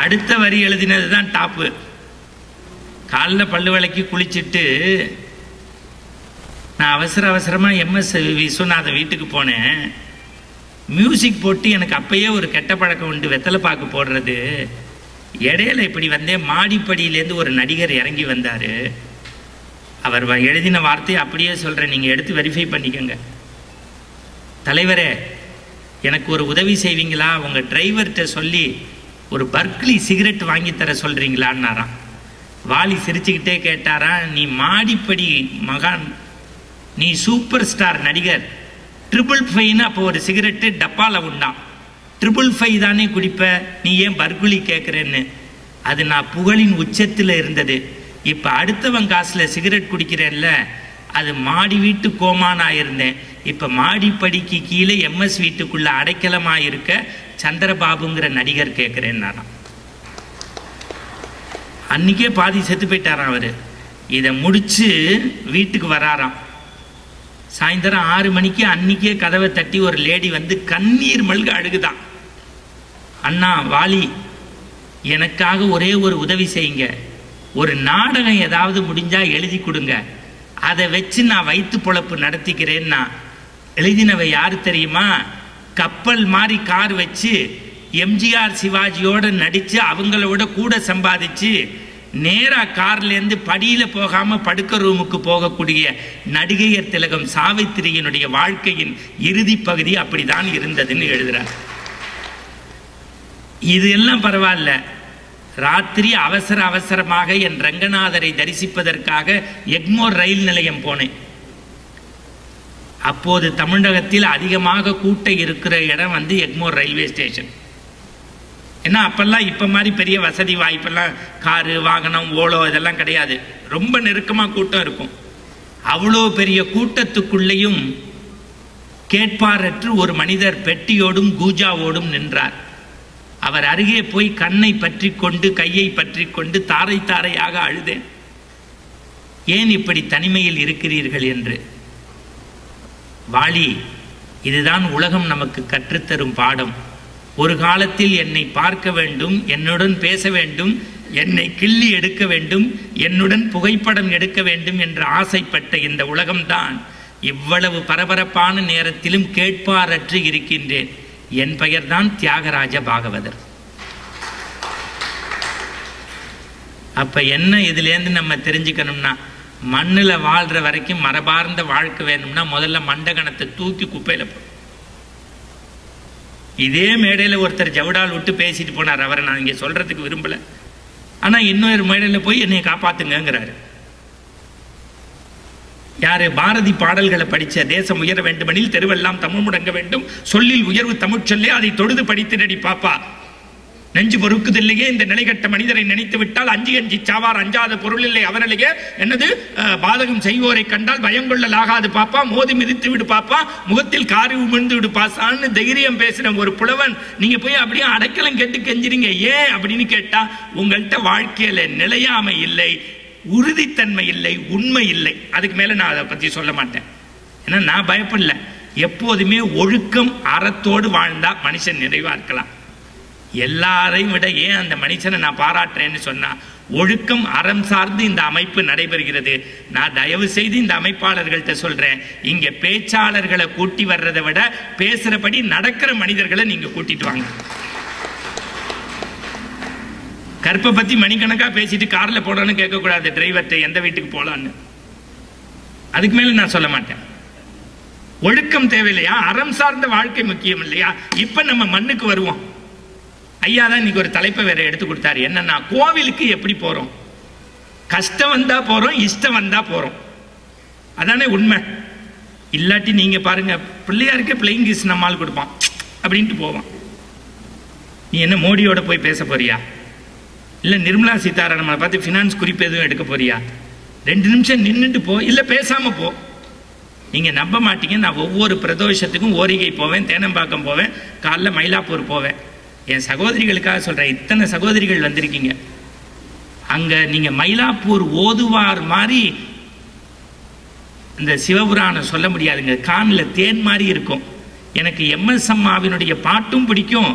அடுத்த வரி எழுதினது தான் டாப்பு. காலைல பல்லு விளக்கி குளிச்சுட்டு நான் அவசரமாக MS விஸ்வநாதன் வீட்டுக்கு போனேன். மியூசிக் போட்டு எனக்கு அப்பயே ஒரு கெட்ட பழக்கம் உண்டு, வெத்தலை பாக்கு போடுறது. இடையில இப்படி வந்தே மாடிப்படியிலேருந்து ஒரு நடிகர் இறங்கி வந்தார். அவர் எழுதின வார்த்தையை அப்படியே சொல்கிறேன், நீங்கள் எடுத்து வெரிஃபை பண்ணிக்கோங்க. தலைவரே, எனக்கு ஒரு உதவி செய்வீங்களா? உங்கள் டிரைவர்கிட்ட சொல்லி ஒரு பர்க்லி சிகரெட் வாங்கி தர சொல்கிறீங்களான்னாராம். வாலி சிரிச்சுக்கிட்டே கேட்டாரா, நீ மாடிப்படி மகான், நீ சூப்பர் ஸ்டார் நடிகர், 555 அப்போ ஒரு சிகரெட்டு டப்பாவில் உண்டான், 555 தானே குடிப்ப, நீ ஏன் பர்குலி கேட்குறேன்னு. அது நான் புகழின் உச்சத்தில் இருந்தது. இப்போ அடுத்தவன் காசில் சிகரெட் குடிக்கிறேன்ல, அது மாடி வீட்டு கோமானா இருந்தேன். இப்போ மாடிப்படிக்கு கீழே MS வீட்டுக்குள்ளே அடைக்கலமாக இருக்க சந்திரபாபுங்கிற நடிகர் கேட்குறேன்னாராம். அன்றைக்கே பாதி செத்து போயிட்டாராம் அவர். இதை முடித்து வீட்டுக்கு வராராம். சாயந்தரம் 6 மணிக்கு அன்றைக்கே கதவை தட்டி ஒரு லேடி வந்து கண்ணீர் மல்க அழுகுதான். அண்ணா வாலி, எனக்காக ஒரே ஒரு உதவி செய்யுங்க, ஒரு நாடகம் ஏதாவது முடிஞ்சால் எழுதி கொடுங்க, அதை வச்சு நான் வயிற்று பொழப்பு நடத்திக்கிறேன்னா. எழுதினவை யாரு தெரியுமா? கப்பல் மாதிரி கார் வச்சு எம்ஜிஆர் சிவாஜியோட நடிச்சு அவங்களோட கூட சம்பாதிச்சு நேரா கார்லேருந்து படியில போகாம படுக்க ரூமுக்கு போகக்கூடிய நடிகையர் திலகம் சாவித்திரியினுடைய வாழ்க்கையின் இறுதி பகுதி அப்படிதான் இருந்ததுன்னு எழுதுறார். இது எல்லாம் பரவாயில்ல. ராத்திரி அவசர அவசரமாக என் ரங்கநாதரை தரிசிப்பதற்காக எக்மோர் ரயில் நிலையம் போனேன். அப்போது தமிழகத்தில் அதிகமாக கூட்டம் இருக்கிற இடம் வந்து எக்மோர் ரயில்வே ஸ்டேஷன். ஏன்னா அப்பெல்லாம் இப்ப மாதிரி பெரிய வசதி வாய்ப்பெல்லாம் காரு வாகனம் ஓலோ இதெல்லாம் கிடையாது. ரொம்ப நெருக்கமாக கூட்டம் இருக்கும். அவ்வளோ பெரிய கூட்டத்துக்குள்ளேயும் கேட்பாரற்று ஒரு மனிதர் பெட்டியோடும் கூஜாவோடும் நின்றார். அவர் அருகே போய் கண்ணை பற்றி கொண்டு கையை பற்றி கொண்டு தாரை தாரையாக அழுதேன். ஏன் இப்படி தனிமையில் இருக்கிறீர்கள் என்று. வாலி, இதுதான் உலகம் நமக்கு கற்றுத்தரும் பாடம். ஒரு காலத்தில் என்னை பார்க்க வேண்டும், என்னுடன் பேச வேண்டும், என்னை கிள்ளி எடுக்க வேண்டும், என்னுடன் புகைப்படம் எடுக்க வேண்டும் என்று ஆசைப்பட்ட இந்த உலகம்தான் இவ்வளவு பரபரப்பான நேரத்திலும் கேட்பாரற்று இருக்கின்றேன். என் பெயர்தான் தியாகராஜ பாகவதர். அப்ப என்ன இதுலேருந்து நம்ம தெரிஞ்சுக்கணும்னா, மண்ணில் வாழ்ற வரைக்கும் மரபார்ந்த வாழ்க்கை வேணும்னா முதல்ல மண்டகணத்தை தூக்கி குப்பையில போ. இதே மேடையில் ஒருத்தர் ஜவுடால் விட்டு பேசிட்டு போனார். அவரை நான் இங்கே சொல்றதுக்கு விரும்பல. ஆனா இன்னொரு மேடையில் போய் என்னை காப்பாத்துங்கிறாரு. யாரு? பாரதி பாடல்களை படிச்ச தேசம் உயர வேண்டுமெனில் தெருவெல்லாம் தமிழ் முடங்க வேண்டும், சொல்லில் உயர்வு தமிழ் சொல்லி அதை தொழுது படித்து நடி பாப்பா, நெஞ்சு பொறுக்குதில்லையே இந்த நிலைகட்ட மனிதரை நினைத்து விட்டால் அஞ்சி அஞ்சி சாவார், அஞ்சாத பொருள் இல்லை அவனிலேயே என்னது பாதகம் செய்வோரை கண்டால் பயங்கொள்ளலாகாது பாப்பா, மோதி மிதித்து விடு பாப்பா, முகத்தில் காரி உமிழ்ந்து விடு பாசான்னு தைரியம் பேசின ஒரு புலவன் நீங்க போய் அப்படியே அடைக்கலம் கேட்டு கெஞ்சிறீங்க. ஏன் அப்படின்னு கேட்டா, உங்கள்கிட்ட வாழ்க்கையில நிலையாமை இல்லை, உறுதித்தன்மை இல்லை, உண்மை இல்லை. அதுக்கு மேல நான் அதை பத்தி சொல்ல மாட்டேன். ஏன்னா நான் பயப்படல. எப்போதுமே ஒழுக்கம் அறத்தோடு வாழ்ந்தா மனுஷன் நிறைவா இருக்கலாம். எல்லாரையும் விட ஏன் அந்த மனுஷனை நான் பாராட்டுறேன்னு சொன்னா, ஒழுக்கம் அறம் சார்ந்து இந்த அமைப்பு நடைபெறுகிறது. நான் தயவு செய்து இந்த அமைப்பாளர்கள்ட்ட சொல்றேன், இங்க பேச்சாளர்களை கூட்டி வர்றதை விட பேசுறபடி நடக்கிற மனிதர்களை நீங்க கூட்டிட்டு வாங்க. கற்பை பத்தி மணிக்கணக்கா பேசிட்டு கார்ல போடணும்னு கேட்கக்கூடாது டிரைவர்கிட்ட, எந்த வீட்டுக்கு போலான்னு. அதுக்கு மேல நான் சொல்ல மாட்டேன். ஒழுக்கம் தேவையில்லையா? அறம் சார்ந்த வாழ்க்கை முக்கியம் இல்லையா? இப்ப நம்ம மண்ணுக்கு வருவோம். ஐயா தான் இன்னைக்கு ஒரு தலைப்பை வேற எடுத்து கொடுத்தாரு. என்னன்னா, கோவிலுக்கு எப்படி போறோம்? கஷ்டம் வந்தா போறோம், இஷ்டம் வந்தா போறோம். அதானே உண்மை. இல்லாட்டி நீங்க பாருங்க, பிள்ளையாருக்கு பிள்ளைங்க கிஸ் நம்மால் கொடுப்பான் அப்படின்ட்டு போவான். நீ என்ன மோடியோட போய் பேச போறியா? இல்ல நிர்மலா சீதாராமனை பார்த்து பினான்ஸ் குறிப்பு எதுவும் எடுக்க போறியா? 2 நிமிஷம் நின்றுட்டு போ, இல்ல பேசாம போ. நீங்க நம்ப மாட்டீங்க, நான் ஒவ்வொரு பிரதோஷத்துக்கும் ஓரிகை போவேன், தேனம்பாக்கம் போவேன், காலைல மயிலாப்பூர் போவேன். என் சகோதரிகளுக்காக சொல்றேன், இத்தனை சகோதரிகள் வந்திருக்கீங்க. அங்க நீங்க மயிலாப்பூர் ஓதுவார் மாதிரி இந்த சிவபுராணம் சொல்ல முடியாதுங்க. கான்ல தேன் மாதிரி இருக்கும். எனக்கு எம்எஸ் அம்மாவினுடைய பாட்டும் பிடிக்கும்,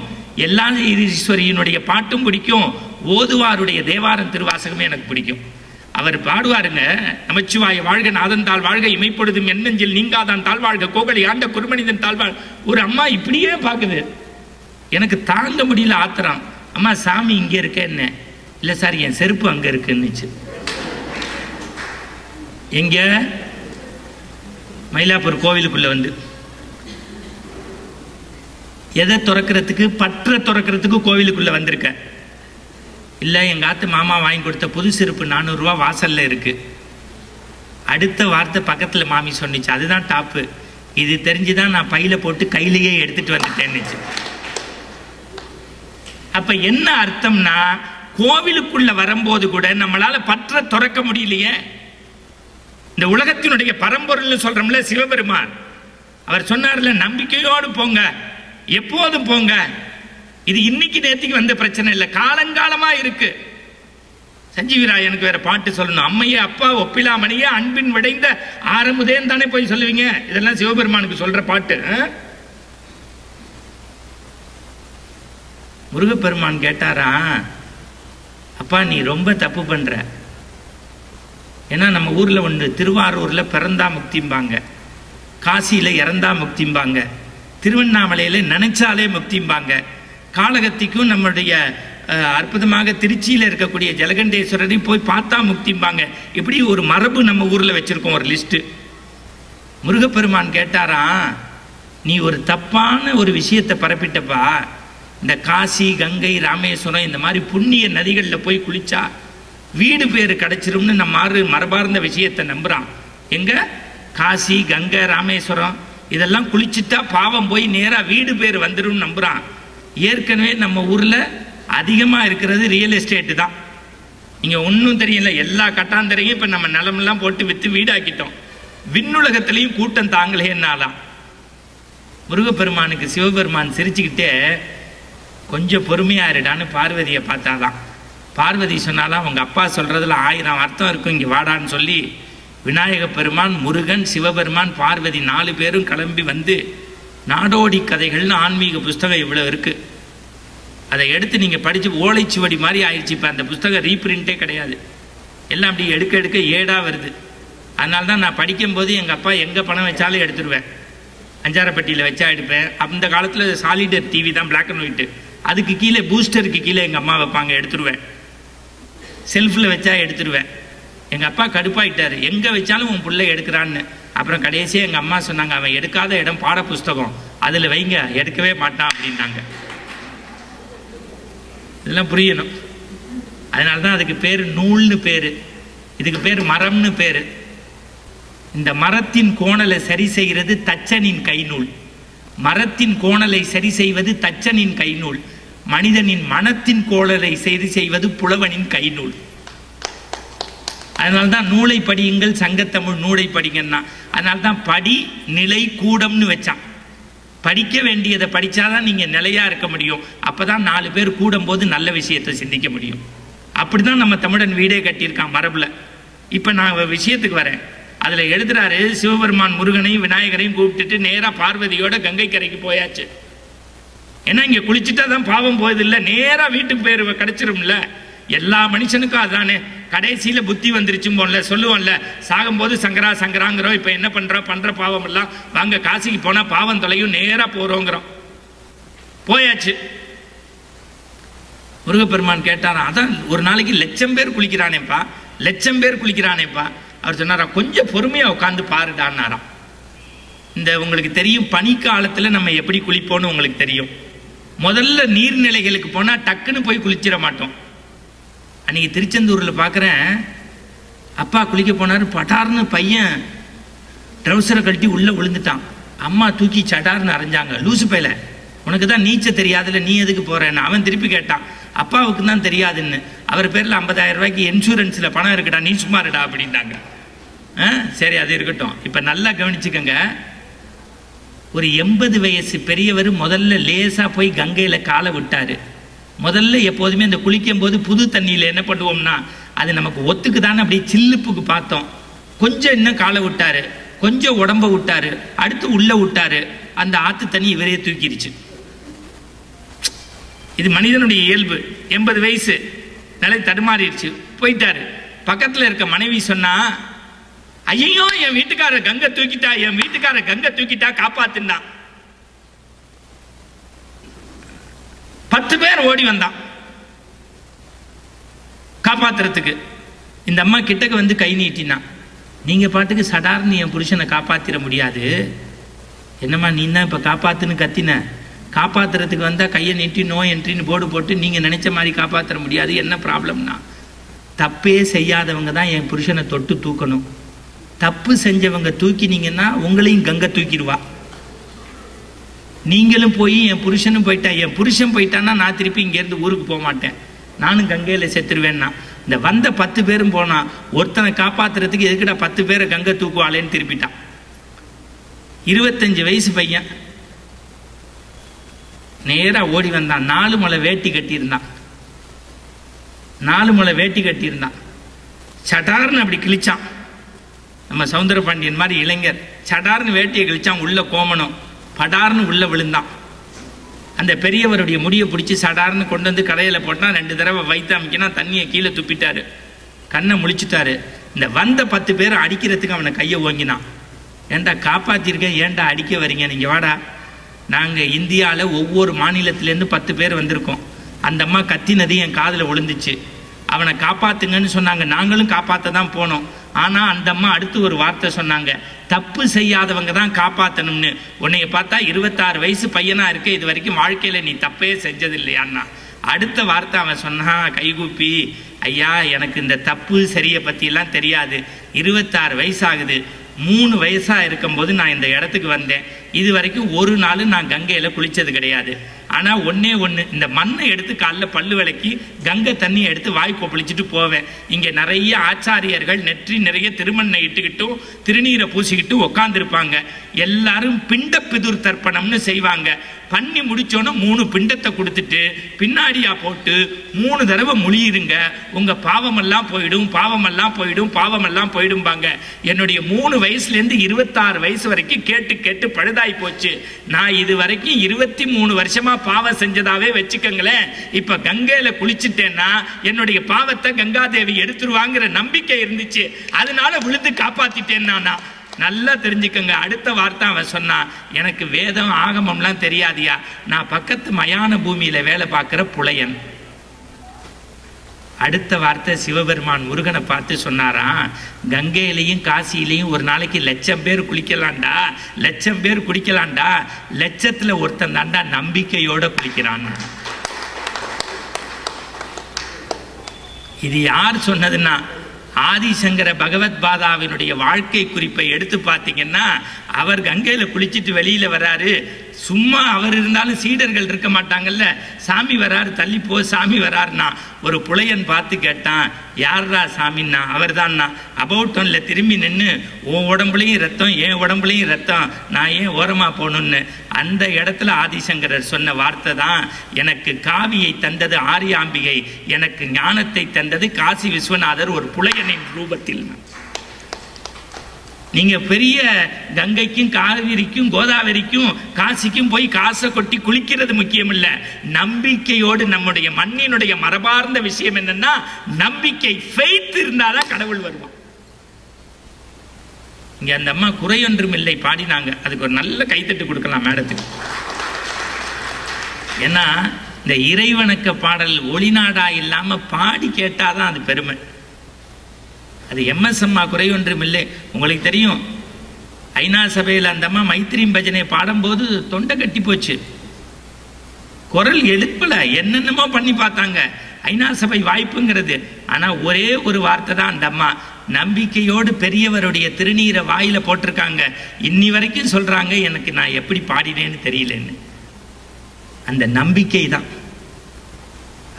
எல்லாரீஸ்வரியினுடைய பாட்டும் பிடிக்கும், ஓதுவாருடைய தேவாரம் திருவாசகமே எனக்கு பிடிக்கும். அவர் பாடுவாருங்க, நமச்சிவாய வாழ்க நாதன் தாழ் வாழ்க இமைப்பொழுதும் எண்ணெஞ்சில் நீங்காதான் தாழ்வாழ்க கோகலி ஆண்ட குருமனிதன் தாழ்வாழ். ஒரு அம்மா இப்படியே பாக்குது. எனக்கு தாங்க முடியல ஆத்திரம். அம்மா சாமி இங்க இருக்க என்ன? இல்ல சார் என் செருப்பு அங்க இருக்குன்னுச்சு. எங்க? மயிலாப்பூர் கோவிலுக்குள்ள வந்து எதை துறக்கிறதுக்கு? பற்ற துறக்கிறதுக்கு கோவிலுக்குள்ள வந்திருக்க. இல்ல எங்க ஆத்து மாமா வாங்கி கொடுத்த புது செருப்பு 400 ரூபா வாசல்ல இருக்கு. அடுத்த வார்த்தை பக்கத்துல மாமி சொன்னிச்சு, அதுதான் டாப்பு. இது தெரிஞ்சுதான் நான் பையில போட்டு கையிலேயே எடுத்துட்டு வந்துட்டேன்னுச்சு. அப்ப என்ன அர்த்தம்னா, கோவிலுக்குள்ள வரும்போது கூட நம்மளால பற்ற துறக்க முடியலையே. இந்த உலகத்தினுடைய பரம்பொருள் சொல்றோம்ல சிவபெருமான், அவர் சொன்னார்ல, நம்பிக்கையோடு போங்க, எப்போதும் போங்க. இது இன்னைக்கு நேற்றுக்கு வந்த பிரச்சனை இல்லை, காலங்காலமா இருக்கு. சஞ்சீவிராயனுக்கு வேற பாட்டு சொல்லணும். அம்மையே அப்பா ஒப்பிலாமணியே அன்பின் விடைந்த ஆரம்புதேன்னு தானே போய் சொல்லுவீங்க. இதெல்லாம் சிவபெருமானுக்கு சொல்ற பாட்டு. முருகப்பெருமான் கேட்டாரா, அப்பா நீ ரொம்ப தப்பு பண்ற. ஏன்னா நம்ம ஊர்ல ஒன்று திருவாரூர்ல பிறந்தா முக்திம்பாங்க. காசியில் இறந்தா முக்திம்பாங்க, திருவண்ணாமலையில் நினைச்சாலே முக்திம்பாங்க, காளகத்திக்கும் நம்முடைய அற்புதமாக திருச்சியில் இருக்கக்கூடிய ஜலகண்டேஸ்வரரையும் போய் பார்த்தா முக்திம்பாங்க. இப்படி ஒரு மரபு நம்ம ஊரில் வச்சுருக்கோம், ஒரு லிஸ்ட்டு. முருகப்பெருமான் கேட்டாராம், நீ ஒரு தப்பான ஒரு விஷயத்தை பரப்பிட்டப்பா, இந்த காசி கங்கை ராமேஸ்வரம் இந்த மாதிரி புண்ணிய நதிகளில் போய் குளிச்சா வீடு பேர் கிடைச்சிரும்னு நம்ம மரபார்ந்த விஷயத்தை நம்புகிறான். எங்க காசி கங்கை ராமேஸ்வரம் இதெல்லாம் குளிச்சுட்டா பாவம் போய் நேராக வீடு பேர் வந்துடும் நம்புகிறான். ஏற்கனவே நம்ம ஊரில் அதிகமாக இருக்கிறது ரியல் எஸ்டேட்டு தான். நீங்கள் ஒன்றும் தெரியல, எல்லா கட்டாந்தரையும் இப்போ நம்ம நிலமெல்லாம் போட்டு விற்று வீடாக்கிட்டோம். விண்ணுலகத்திலையும் கூட்டம் தாங்களேன்னாலாம். முருகப்பெருமானுக்கு சிவபெருமான் சிரிச்சுக்கிட்டே கொஞ்சம் பொறுமையாக இருடான்னு பார்வதியை பார்த்தாதான். பார்வதி சொன்னாலாம், உங்கள் அப்பா சொல்கிறதுல 1000 அர்த்தம் இருக்கும், இங்கே வாடான்னு சொல்லி விநாயக பெருமான், முருகன், சிவபெருமான், பார்வதி 4 பேரும் கிளம்பி வந்து நாடோடி கதைகள்னு ஆன்மீக புஸ்தகம் இவ்வளோ இருக்குது. அதை எடுத்து நீங்கள் படித்து ஓலைச்சுவடி மாதிரி ஆயிடுச்சு. இப்போ அந்த புஸ்தகம் ரீப்ரிண்ட்டே கிடையாது, எல்லாம் அப்படி எடுக்க எடுக்க ஏடாக வருது. அதனால தான் நான் படிக்கும்போது எங்கள் அப்பா எங்கே பணம் வச்சாலும் எடுத்துருவேன். அஞ்சாரப்பட்டியில் வச்சா எடுப்பேன். அந்த காலத்தில் சாலிடர் டிவி தான், பிளாக் அண்ட் ஒயிட்டு. அதுக்கு கீழே பூஸ்டருக்கு கீழே எங்கள் அம்மா வைப்பாங்க, எடுத்துருவேன். செல்ஃபில் வச்சா எடுத்துருவேன். எங்கள் அப்பா கடுப்பாயிட்டார், எங்கே வச்சாலும் உன் பிள்ளை எடுக்கிறான்னு. அப்புறம் கடைசியாக எங்கள் அம்மா சொன்னாங்க, அவன் எடுக்காத இடம் பாட புஸ்தகம், அதில் வைங்க, எடுக்கவே மாட்டான் அப்படின்னாங்க. இதெல்லாம் புரியணும். அதனால தான் அதுக்கு பேர் நூல்னு பேர், இதுக்கு பேர் மரம்னு பேர். இந்த மரத்தின் கோணலை சரி செய்கிறது தச்சனின் கைநூல். மரத்தின் கோணலை சரி செய்வது தச்சனின் கைநூல். மனிதனின் மனத்தின் கோணலை சரி செய்வது புலவனின் கைநூல். அதனால்தான் நூலை படியுங்கள் சங்கத்தமிழ் நூலை படிங்கன்னா. அதனால்தான் படி நிலை கூடம்னு வச்சான். படிக்க வேண்டியதை படித்தாதான் நீங்கள் நிலையாக இருக்க முடியும். அப்போ தான் 4 பேர் கூடும்போது நல்ல விஷயத்தை சிந்திக்க முடியும். அப்படி தான் நம்ம தமிழன் வீடே கட்டியிருக்கான் மரபில். இப்போ நான் விஷயத்துக்கு வரேன். அதில் எழுதுறாரு, சிவபெருமான் முருகனையும் விநாயகரையும் கூப்பிட்டுட்டு நேராக பார்வதியோட கங்கை கரைக்கு போயாச்சு. ஏன்னா இங்கே குளிச்சுட்டா தான் பாவம் போயதில்லை, நேராக வீட்டுக்கு பேர் கிடைச்சிரும்ல. எல்லா மனுஷனுக்கும் அதுதானே. கடைசியில் புத்தி வந்துருச்சும் போல சொல்லுவோம்ல, சாகும்போது சங்கரா சங்கராங்கிறோம். இப்போ என்ன பண்ணுற பாவம் எல்லாம் வாங்க காசிக்கு போனால் பாவம் தொலையும், நேராக போகிறோங்கிறோம். போயாச்சு. முருகப்பெருமான் கேட்டாராம், அதான் ஒரு நாளைக்கு 1,00,000 பேர் குளிக்கிறானேப்பா, 1,00,000 பேர் குளிக்கிறானேப்பா. அவர் சொன்னாரா, கொஞ்சம் பொறுமையாக உட்காந்து பாருடான்னாராம். இந்த உங்களுக்கு தெரியும், பனிக்காலத்தில் நம்ம எப்படி குளிப்போன்னு உங்களுக்கு தெரியும். முதல்ல நீர்நிலைகளுக்கு போனால் டக்குன்னு போய் குளிச்சிட மாட்டோம். அன்றைக்கி திருச்செந்தூரில் பார்க்குறேன், அப்பா குளிக்க போனார், பட்டார்னு பையன் ட்ரௌசரை கழட்டி உள்ளே விழுந்துட்டான். அம்மா தூக்கி சட்டார்னு அரைஞ்சாங்க. லூசு பையில, உனக்கு தான் நீச்ச தெரியாதுல்ல, நீ எதுக்கு போகிறேன்னு. அவன் திருப்பி கேட்டான், அப்பாவுக்கு தான் தெரியாதுன்னு. அவர் பேரில் 50,000 ரூபாய்க்கு இன்சூரன்ஸில் பணம் இருக்குடா, நீ சும்மா இருடா அப்படின்ட்டாங்க. சரி, அது இருக்கட்டும். இப்போ நல்லா கவனிச்சுக்கோங்க. ஒரு 80 வயசு பெரியவர் முதல்ல லேசாக போய் கங்கையில் காலை விட்டார். முதல்ல எப்போதுமே இந்த குளிக்கும் போது புது தண்ணியில் என்ன பண்ணுவோம்னா, அது நமக்கு ஒத்துக்கு தானே அப்படி சில்லுப்புக்கு பார்த்தோம். கொஞ்சம் இன்னும் காலை விட்டார், கொஞ்சம் உடம்ப விட்டார், அடுத்து உள்ளே விட்டார். அந்த ஆற்று தண்ணி இவரே தூக்கிடுச்சு. இது மனிதனுடைய இயல்பு. 80 வயசு, நிலை தடுமாறிடுச்சு, போயிட்டாரு. பக்கத்தில் இருக்க மனைவி சொன்னா, ஐயோ என் வீட்டுக்காரர் கங்கை தூக்கிட்டா, என் வீட்டுக்காரர் கங்கை தூக்கிட்டா, காப்பாத்துனா. 10 பேர் ஓடி வந்தான் காப்பாத்துறதுக்கு. இந்த அம்மா கிட்டக்கு வந்து கை நீட்டினா, நீங்க பாட்டுக்கு சடார்னு என் புருஷனை காப்பாத்திர முடியாது. என்னம்மா நீ தான் இப்ப காப்பாத்துன்னு கத்தின, காப்பாத்துறதுக்கு வந்தா கையை நீட்டி நோ என்ட்ரின்னு போர்டு போட்டு நீங்க நினைச்ச மாதிரி காப்பாற்ற முடியாது. என்ன ப்ராப்ளம்னா, தப்பே செய்யாதவங்க தான் என் புருஷனை தொட்டு தூக்கணும். தப்பு செஞ்சவங்க தூக்கினீங்கன்னா உங்களையும் கங்கை தூக்கிடுவா. நீங்களும் போய் என் புருஷனும் போயிட்டா, என் புருஷன் போயிட்டான்னா நான் திருப்பி இங்கேருந்து ஊருக்கு போக மாட்டேன், நானும் கங்கையில் செத்துருவேன்னா. இந்த வந்த 10 பேரும் போனா, ஒருத்தனை காப்பாத்துறதுக்கு எதுக்குடா 10 பேரை கங்கை தூக்குவாளேன்னு திருப்பிட்டான். 25 வயசு பையன் நேரா ஓடி வந்தான். 4 முளை வேட்டி கட்டியிருந்தான். 4 முளை வேட்டி கட்டியிருந்தான். சடார்னு அப்படி கிழிச்சான். நம்ம சவுந்தரபாண்டியன் மாதிரி இளைஞர் சடார்னு வேட்டியை கிழிச்சான். உள்ள கோமனம் படார்னு உள்ள விழுந்தான். அந்த பெரியவருடைய முடியை பிடிச்சி சடார்னு கொண்டு வந்து கடையில் போட்டான். 2 தடவை வைத்து அமைக்கினா தண்ணியை கீழே துப்பிட்டாரு. கண்ணை முழிச்சுட்டாரு. இந்த வந்த 10 பேரை அடிக்கிறதுக்கு அவனை கையை ஓங்கினான். ஏன்டா காப்பாற்றிருக்கேன், ஏன்டா அடிக்க வரீங்க, நீங்கள் வாடா. நாங்கள் இந்தியாவில் ஒவ்வொரு மாநிலத்திலேருந்து 10 பேர் வந்திருக்கோம். அந்த அம்மா கத்தினது என் காதில் விழுந்துச்சு. அவனை காப்பாற்றுங்கன்னு சொன்னாங்க, நாங்களும் காப்பாற்ற தான் போனோம். ஆனால் அந்த அம்மா அடுத்து ஒரு வார்த்தை சொன்னாங்க, தப்பு செய்யாதவங்க தான் காப்பாற்றணும்னு. உன்னைய பார்த்தா 26 வயசு பையனாக இருக்க, இது வரைக்கும் வாழ்க்கையில் நீ தப்பே செஞ்சதில்லையான்னா. அடுத்த வார்த்தை அவன் சொன்னான் கைகூப்பி, ஐயா எனக்கு இந்த தப்பு சரியை பற்றியெல்லாம் தெரியாது, 26 வயசாகுது, 3 வயசாக இருக்கும்போது நான் இந்த இடத்துக்கு வந்தேன். இது வரைக்கும் ஒரு நாள் நான் கங்கையில் குளித்தது கிடையாது. ஆனால் ஒன்றே ஒன்று, இந்த மண்ணை எடுத்து காலைல பல்லு விளக்கி கங்கை தண்ணியை எடுத்து வாய் கொப்பளிச்சுட்டு போவேன். இங்கே நிறைய ஆச்சாரியர்கள் நெற்றி நிறைய திருமண்ணை இட்டுக்கிட்டும் திருநீரை பூசிக்கிட்டு உக்காந்துருப்பாங்க. எல்லாரும் பிண்ட பிதுர் தர்ப்பணம்னு செய்வாங்க. பண்ணி முடிச்சோன்னு 3 பிண்டத்தை கொடுத்துட்டு பின்னாடியா போட்டு 3 தடவை முழியிருங்க, உங்க பாவமெல்லாம் போயிடும், பாவமெல்லாம் போயிடும், பாவமெல்லாம் போயிடும்பாங்க. என்னுடைய 3 வயசுலேருந்து 26 வயசு வரைக்கும் கேட்டு கேட்டு பழுதாய் போச்சு. நான் இது வரைக்கும் 23 வருஷமா பாவம் செஞ்சதாவே வச்சுக்கங்களேன். இப்ப கங்கையில குளிச்சுட்டேன்னா என்னுடைய பாவத்தை கங்காதேவி எடுத்துருவாங்கிற நம்பிக்கை இருந்துச்சு. அதனால விழுந்து காப்பாத்திட்டேன் நானா. நல்லா தெரிஞ்சுக்கங்க. அடுத்த வார்த்தை அவன் சொன்னான், எனக்கு வேதம் ஆகமம்லாம் தெரியாதியா, நான் பக்கத்து மயான பூமியில வேலை பார்க்கிற புலையன். அடுத்த வார்த்தை சிவபெருமான் முருகனை பார்த்து சொன்னாராம், கங்கையிலையும் காசியிலையும் ஒரு நாளைக்கு 1,00,000 பேர் குளிக்கலாண்டா, 1,00,000 பேர் குளிக்கலாண்டா, 1,00,000ல் ஒருத்தன் தாண்டா நம்பிக்கையோட குளிக்கிறான். இது யார் சொன்னதுன்னா, ஆதிசங்கர பகவத் பாதாவினுடைய வாழ்க்கை குறிப்பை எடுத்து பார்த்தீங்கன்னா, அவர் கங்கையில் குளிச்சுட்டு வெளியில வராரு. சும்மா அவர் இருந்தாலும் சீடர்கள் இருக்க மாட்டாங்கல்ல, சாமி வராரு, தள்ளி போ சாமி வராருன்னா. ஒரு புலையன் பார்த்து கேட்டான், யாரா சாமின்னா? அவர் தான்னா. அபவுட்டன்ல திரும்பி நின்று, உன் உடம்புலையும் ரத்தம் என் உடம்புலையும் ரத்தம், நான் ஏன் ஓரமா போகணும்னு. அந்த இடத்துல ஆதிசங்கரர் சொன்ன வார்த்தை தான், எனக்கு காவியை தந்தது ஆரியாம்பிகை, எனக்கு ஞானத்தை தந்தது காசி விஸ்வநாதர் ஒரு புலையனின் ரூபத்தில். நீங்க பெரிய கங்கைக்கும் காவிரிக்கும் கோதாவரிக்கும் காசிக்கும் போய் காசை கொட்டி குளிக்கிறது முக்கியம் இல்ல. நம்பிக்கையோடு நம்முடைய மண்ணினுடைய மரபார்ந்த விஷயம் என்னன்னா, நம்பிக்கை, ஃபெய்த் இருந்தாதான் கடவுள் வருவான். இங்க அந்த அம்மா குறையொன்றும் இல்லை பாடினாங்க, அதுக்கு ஒரு நல்ல கைத்தட்டு கொடுக்கலாம் மேடத்துக்கு. ஏன்னா இந்த இறைவணக்க பாடல் ஒளிநாடா இல்லாம பாடி கேட்டாதான் அது பெருமை. அது எம்எஸ் அம்மா குறையொன்றும் இல்லை. உங்களுக்கு தெரியும், ஐநா சபையில் அந்த அம்மா மைத்திரியும் பஜனை பாடும்போது தொண்டை கட்டி போச்சு, குரல் எழுப்பல, என்னென்னமோ பண்ணி பார்த்தாங்க. ஐநா சபை வாய்ப்புங்கிறது. ஆனா ஒரே ஒரு வார்த்தை தான் அந்த அம்மா நம்பிக்கையோடு பெரியவருடைய திருநீரை வாயில போட்டிருக்காங்க. இன்னி வரைக்கும் சொல்றாங்க, எனக்கு நான் எப்படி பாடினேன்னு தெரியலன்னு. அந்த நம்பிக்கை தான்.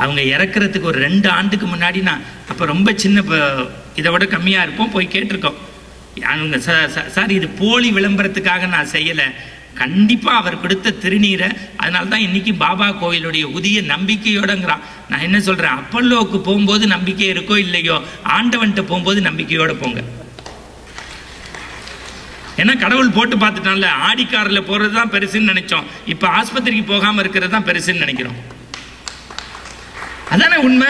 அவங்க இறக்குறதுக்கு ஒரு 2 ஆண்டுக்கு முன்னாடி, நான் அப்போ ரொம்ப சின்ன, இதை விட கம்மியாக இருப்போம், போய் கேட்டிருக்கோம். அவங்க சார் இது போலி விளம்பரத்துக்காக நான் செய்யலை, கண்டிப்பாக அவர் கொடுத்த திருநீரை, அதனால தான் இன்னைக்கு பாபா கோயிலுடைய உதிய நம்பிக்கையோடங்கிறான். நான் என்ன சொல்கிறேன், அப்பல்லோவுக்கு போகும்போது நம்பிக்கை இருக்கோ இல்லையோ, ஆண்டவன்கிட்ட போகும்போது நம்பிக்கையோட போங்க. ஏன்னா கடவுள் போட்டு பார்த்துட்டான்ல. ஆடிக்காரில் போகிறது தான் பெருசுன்னு நினைச்சோம், இப்போ ஆஸ்பத்திரிக்கு போகாமல் இருக்கிறது தான் பெருசுன்னு நினைக்கிறோம். அதானே உண்மை.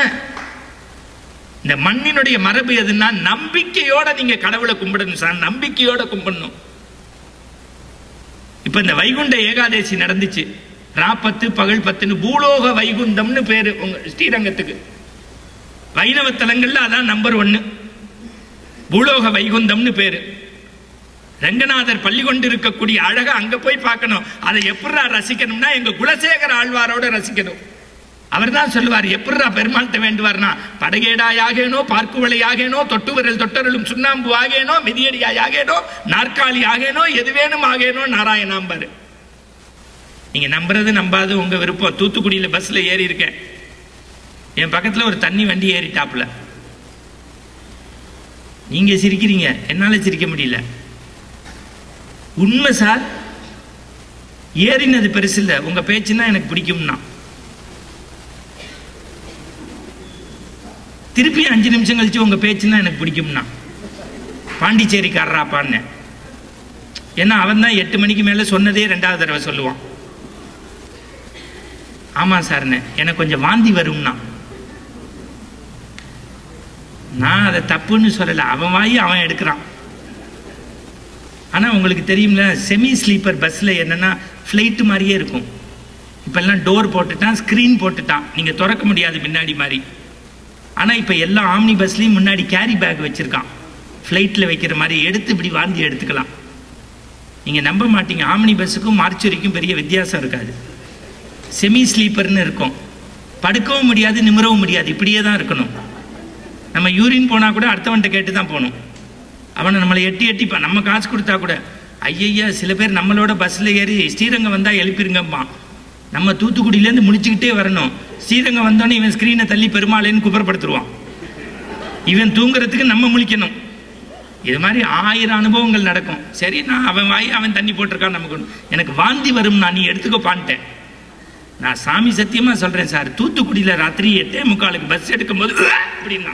இந்த மண்ணினுடைய மரபு எதுன்னா, நம்பிக்கையோட நீங்க கடவுளை கும்பிடணும் சார், நம்பிக்கையோட கும்பிடணும். இப்ப இந்த வைகுண்ட ஏகாதேசி நடந்துச்சு, ராப்பத்து பகல் 10, பூலோக வைகுண்டம்னு பேரு உங்க ஸ்ரீரங்கத்துக்கு. வைணவ தலங்கள்ல அதான் நம்பர் 1, பூலோக வைகுண்டம்னு பேரு. ரங்கநாதர் பள்ளி கொண்டு இருக்கக்கூடிய அழகை அங்க போய் பார்க்கணும். அதை எப்படா ரசிக்கணும்னா, எங்க குலசேகர ஆழ்வாரோட ரசிக்கணும். அவர் தான் சொல்லுவார், எப்படா பெருமாள்கிட்ட வேண்டுவார்னா, படகேடாயாகேனோ பார்க்குவளையாகேனோ தொட்டு விரல் தொட்டருளும் சுண்ணாம்பு ஆகேனோ மிதியடியாகேனோ நாற்காலி ஆகேனோ எது வேணும் ஆகேனோ நாராயணாம்பாரு. நீங்க நம்புறது நம்பாது உங்க விருப்பம். தூத்துக்குடியில பஸ்ல ஏறி இருக்கேன், என் பக்கத்துல ஒரு தண்ணி வண்டி ஏறிட்டாப்புல. நீங்க சிரிக்கிறீங்க, என்னால சிரிக்க முடியல. உண்மை சார், ஏறினது பெருசு இல்லை, உங்க பேச்சுன்னா எனக்கு பிடிக்கும்னா. திருப்பி 5 நிமிஷம் கழிச்சு உங்க பேச்சுன்னா எனக்கு பிடிக்கும்னா, பாண்டிச்சேரிக்காரராப்பான்னு. ஏன்னா அவன் தான் 8 மணிக்கு மேல சொன்னதே 2வது தடவை சொல்லுவான். ஆமா சார்னு, எனக்கு கொஞ்சம் வாந்தி வரும்னா. நான் அதை தப்புன்னு சொல்லல, அவன் வாயி அவன் எடுக்கிறான். ஆனால் உங்களுக்கு தெரியும்ல, செமி ஸ்லீப்பர் பஸ்ஸில் என்னென்னா ஃப்ளைட்டு மாதிரியே இருக்கும். இப்போல்லாம் டோர் போட்டுட்டான், ஸ்க்ரீன் போட்டுட்டான், நீங்கள் திறக்க முடியாது முன்னாடி மாதிரி. ஆனால் இப்போ எல்லா ஆம்னி பஸ்லேயும் முன்னாடி கேரி பேக் வச்சுருக்கான், ஃப்ளைட்டில் வைக்கிற மாதிரி. எடுத்து இப்படி வாந்தி எடுத்துக்கலாம். நீங்கள் நம்ப மாட்டீங்க, ஆம்னி பஸ்ஸுக்கும் மார்ச்சுரிக்கும் பெரிய வித்தியாசம் இருக்காது. செமி ஸ்லீப்பர்னு இருக்கும், படுக்கவும் முடியாது நிமிரவும் முடியாது, இப்படியே தான் இருக்கணும். நம்ம யூரின் போனால் கூட அடுத்தவன்ட்ட கேட்டு தான் போகணும். அவனை நம்மளை எட்டி எட்டிப்பான். நம்ம காசு கொடுத்தா கூட ஐயா, சில பேர் நம்மளோட பஸ்ஸில் ஏறி ஸ்ரீரங்கம் வந்தால் எழுப்பிருங்கம்மா. நம்ம தூத்துக்குடியிலேருந்து முடிச்சுக்கிட்டே வரணும். ஸ்ரீரங்கம் வந்தோன்னே இவன் ஸ்க்ரீனை தள்ளி பெருமாளேன்னு குப்புறப்படுத்துருவான். இவன் தூங்குறதுக்கு நம்ம முழிக்கணும். இது மாதிரி 1000 அனுபவங்கள் நடக்கும். சரி, நான் அவன் வாய் அவன் தண்ணி போட்டிருக்கான், நமக்கு எனக்கு வாந்தி வரும், நான் நீ எடுத்துக்கோப்பான்ட்டேன். நான் சாமி சத்தியமாக சொல்கிறேன் சார், தூத்துக்குடியில் ராத்திரி 8:45 பஸ் எடுக்கும்போது அப்படின்னா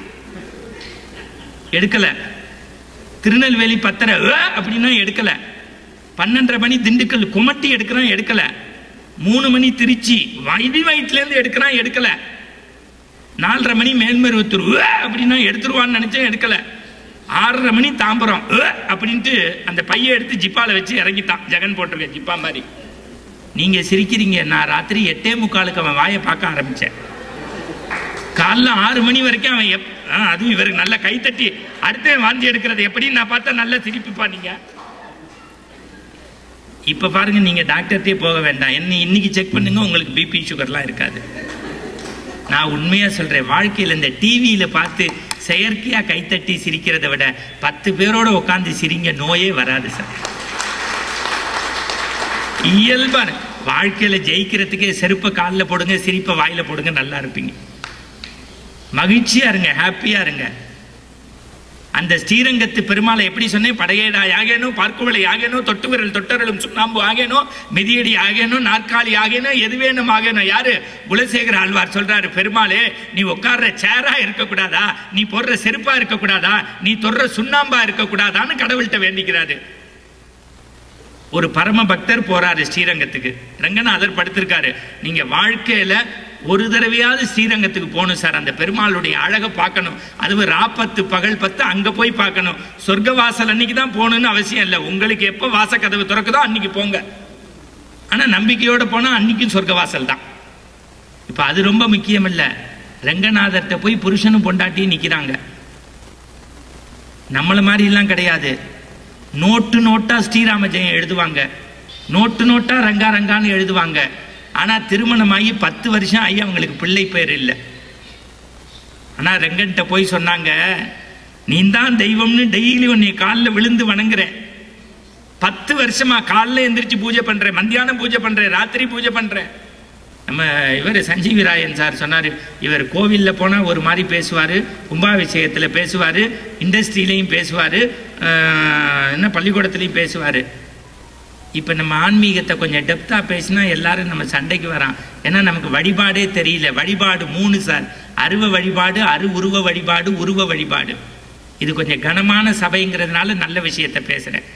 எடுக்கலை. திருநெல்வேலி 10:30 அப்படின்னா எடுக்கலை. 12:30 மணி திண்டுக்கல் குமட்டி எடுக்கிறான், எடுக்கலை. 3 மணி திருச்சி வயிற்றுலேருந்து எடுக்கிறான், எடுக்கலை. 4:30 மணி மேல்மருவத்தூர் அப்படின்னா எடுத்துருவான்னு நினச்சேன், எடுக்கலை. 6:30 மணி தாம்பரம் அப்படின்ட்டு அந்த பையை எடுத்து ஜிப்பாவில் வச்சு இறங்கிட்டான். ஜெகன் போட்டிருக்கேன் ஜிப்பா மாதிரி. நீங்கள் சிரிக்கிறீங்க, நான் ராத்திரி 8:45 அவன் வாயை பார்க்க ஆரம்பித்தேன். காலைல 6 மணி வரைக்கும் அவன் அதுவும் இவருக்கு நல்ல கைத்தட்டி அடுத்த வாந்தி எடுக்கிறது எப்படின்னு நான் பார்த்தா நல்ல சிரிப்புப்பா. நீங்கள் இப்போ பாருங்க, நீங்கள் டாக்டர்கிட்டே போக வேண்டாம், என்ன இன்னைக்கு செக் பண்ணுங்க, உங்களுக்கு பிபி சுகர்லாம் இருக்காது. நான் உண்மையாக சொல்கிறேன், வாழ்க்கையில் இந்த டிவியில் பார்த்து செயற்கையாக கைத்தட்டி சிரிக்கிறத விட 10 பேரோட உட்காந்து சிரிங்க, நோயே வராது சார். இயல்பான வாழ்க்கையில் ஜெயிக்கிறதுக்கே செருப்பை காலில் போடுங்க, சிரிப்பை வாயில் போடுங்க, நல்லா இருப்பீங்க. மகிழ்ச்சியாக இருங்க, ஹாப்பியாக இருங்க. அந்த ஸ்ரீரங்கத்து பெருமாளை எப்படி சொன்னேன், படையேடா ஆகேனோ, பார்க்குவளை ஆகேனோ, தொட்டு விரல் தொட்டரலும் சுண்ணாம்பு ஆகேனோ, மிதியடி ஆகேனோ, நாற்காலி ஆகேனோ, எது வேணும் ஆகேனோ. யாரு? குலசேகர ஆழ்வார் சொல்றாரு, பெருமாளே நீ உட்கார்ற சேரா இருக்கக்கூடாதா, நீ போடுற செருப்பா இருக்கக்கூடாதா, நீ தொடுற சுண்ணாம்பா இருக்கக்கூடாதான்னு கடவுள்கிட்ட வேண்டிக்கிறாரு. ஒரு பரம பக்தர் போறாரு ஸ்ரீரங்கத்துக்கு, ரங்கநாதர் படுத்திருக்காரு. நீங்க வாழ்க்கையில ஒரு தடவையாவது ஸ்ரீரங்கத்துக்கு போகணும் சார், அந்த பெருமாளுடைய அழகை பார்க்கணும். அதுவும் ராப்பத்து பகல் 10 அங்கே போய் பார்க்கணும். சொர்க்க வாசல் அன்னைக்கு தான் போகணும்னு அவசியம் இல்லை, உங்களுக்கு எப்போ வாசக்கதவு திறக்குதோ அன்னைக்கு போங்க. ஆனால் நம்பிக்கையோடு போனால் அன்னைக்கும் சொர்க்க வாசல் தான். இப்போ அது ரொம்ப முக்கியம் இல்லை. ரங்கநாதர்கிட்ட போய் புருஷனும் பொண்டாட்டியும் நிற்கிறாங்க. நம்மளை மாதிரிலாம் கிடையாது. நோட்டு நோட்டா ஸ்ரீராம ஜெயம் எழுதுவாங்க, நோட்டு நோட்டா ரங்கா ரங்கான்னு எழுதுவாங்க. ஆனால் திருமணமாகி 10 வருஷம் ஆகி அவங்களுக்கு பிள்ளை பேர் இல்லை. ஆனால் ரெங்கன்ட்ட போய் சொன்னாங்க, நீ தான் தெய்வம்னு டெய்லி உன்னை காலில் விழுந்து வணங்குறேன். 10 வருஷமா காலில் எந்திரிச்சு பூஜை பண்ணுறேன், மத்தியானம் பூஜை பண்ணுறேன், ராத்திரி பூஜை பண்ணுறேன். நம்ம இவர் சஞ்சீவி ராயன் சார் சொன்னார், இவர் கோவிலில் போனால் ஒரு மாதிரி பேசுவார், கும்பாபிஷேகத்தில் பேசுவார், இண்டஸ்ட்ரியிலையும் பேசுவார், என்ன பள்ளிக்கூடத்துலையும் பேசுவார். இப்போ நம்ம ஆன்மீகத்தை கொஞ்சம் டெப்த்தாக பேசினா எல்லாரும் நம்ம சண்டைக்கு வரான். ஏன்னா நமக்கு வழிபாடே தெரியல. வழிபாடு 3 சார், அருவ வழிபாடு, உருவ வழிபாடு, உருவ வழிபாடு. இது கொஞ்சம் கனமான சபைங்கிறதுனால நல்ல விஷயத்தை பேசுகிறேன்.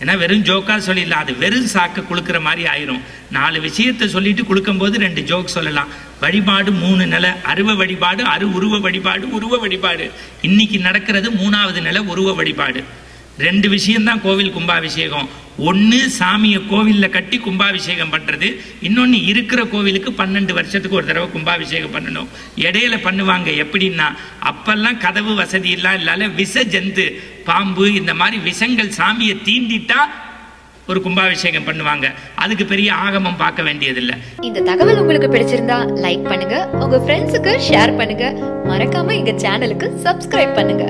ஏன்னா வெறும் ஜோக்கா சொல்லிடலாம், அது வெறும் சாக்க குளுக்கிற மாதிரி ஆயிரும். 4 விஷயத்தை சொல்லிட்டு குளுக்கும்போது 2 ஜோக் சொல்லலாம். வழிபாடு 3 நிலை, அருவ வழிபாடு, உருவ வழிபாடு, உருவ வழிபாடு. இன்னைக்கு நடக்கிறது 3வது நிலை, உருவ வழிபாடு. 2 விஷயம்தான் கோவில் கும்பாபிஷேகம். ஒன்று சாமியை கோவிலில் கட்டி கும்பாபிஷேகம் பண்ணுறது, இன்னொன்று இருக்கிற கோவிலுக்கு 12 வருஷத்துக்கு ஒரு தடவை கும்பாபிஷேகம் பண்ணணும். இடையில பண்ணுவாங்க. எப்படின்னா, அப்பெல்லாம் கதவு வசதி எல்லாம் இல்லாத விஷ ஜந்து, பாம்பு, இந்த மாதிரி விஷங்கள் சாமியை தீண்டிட்டா ஒரு கும்பாபிஷேகம் பண்ணுவாங்க. அதுக்கு பெரிய ஆகமம் பார்க்க வேண்டியதில்லை. இந்த தகவல் உங்களுக்கு பிடிச்சிருந்தா லைக் பண்ணுங்க, உங்க ஃப்ரெண்ட்ஸுக்கு ஷேர் பண்ணுங்க, மறக்காம எங்க சேனலுக்கு சப்ஸ்கிரைப் பண்ணுங்க.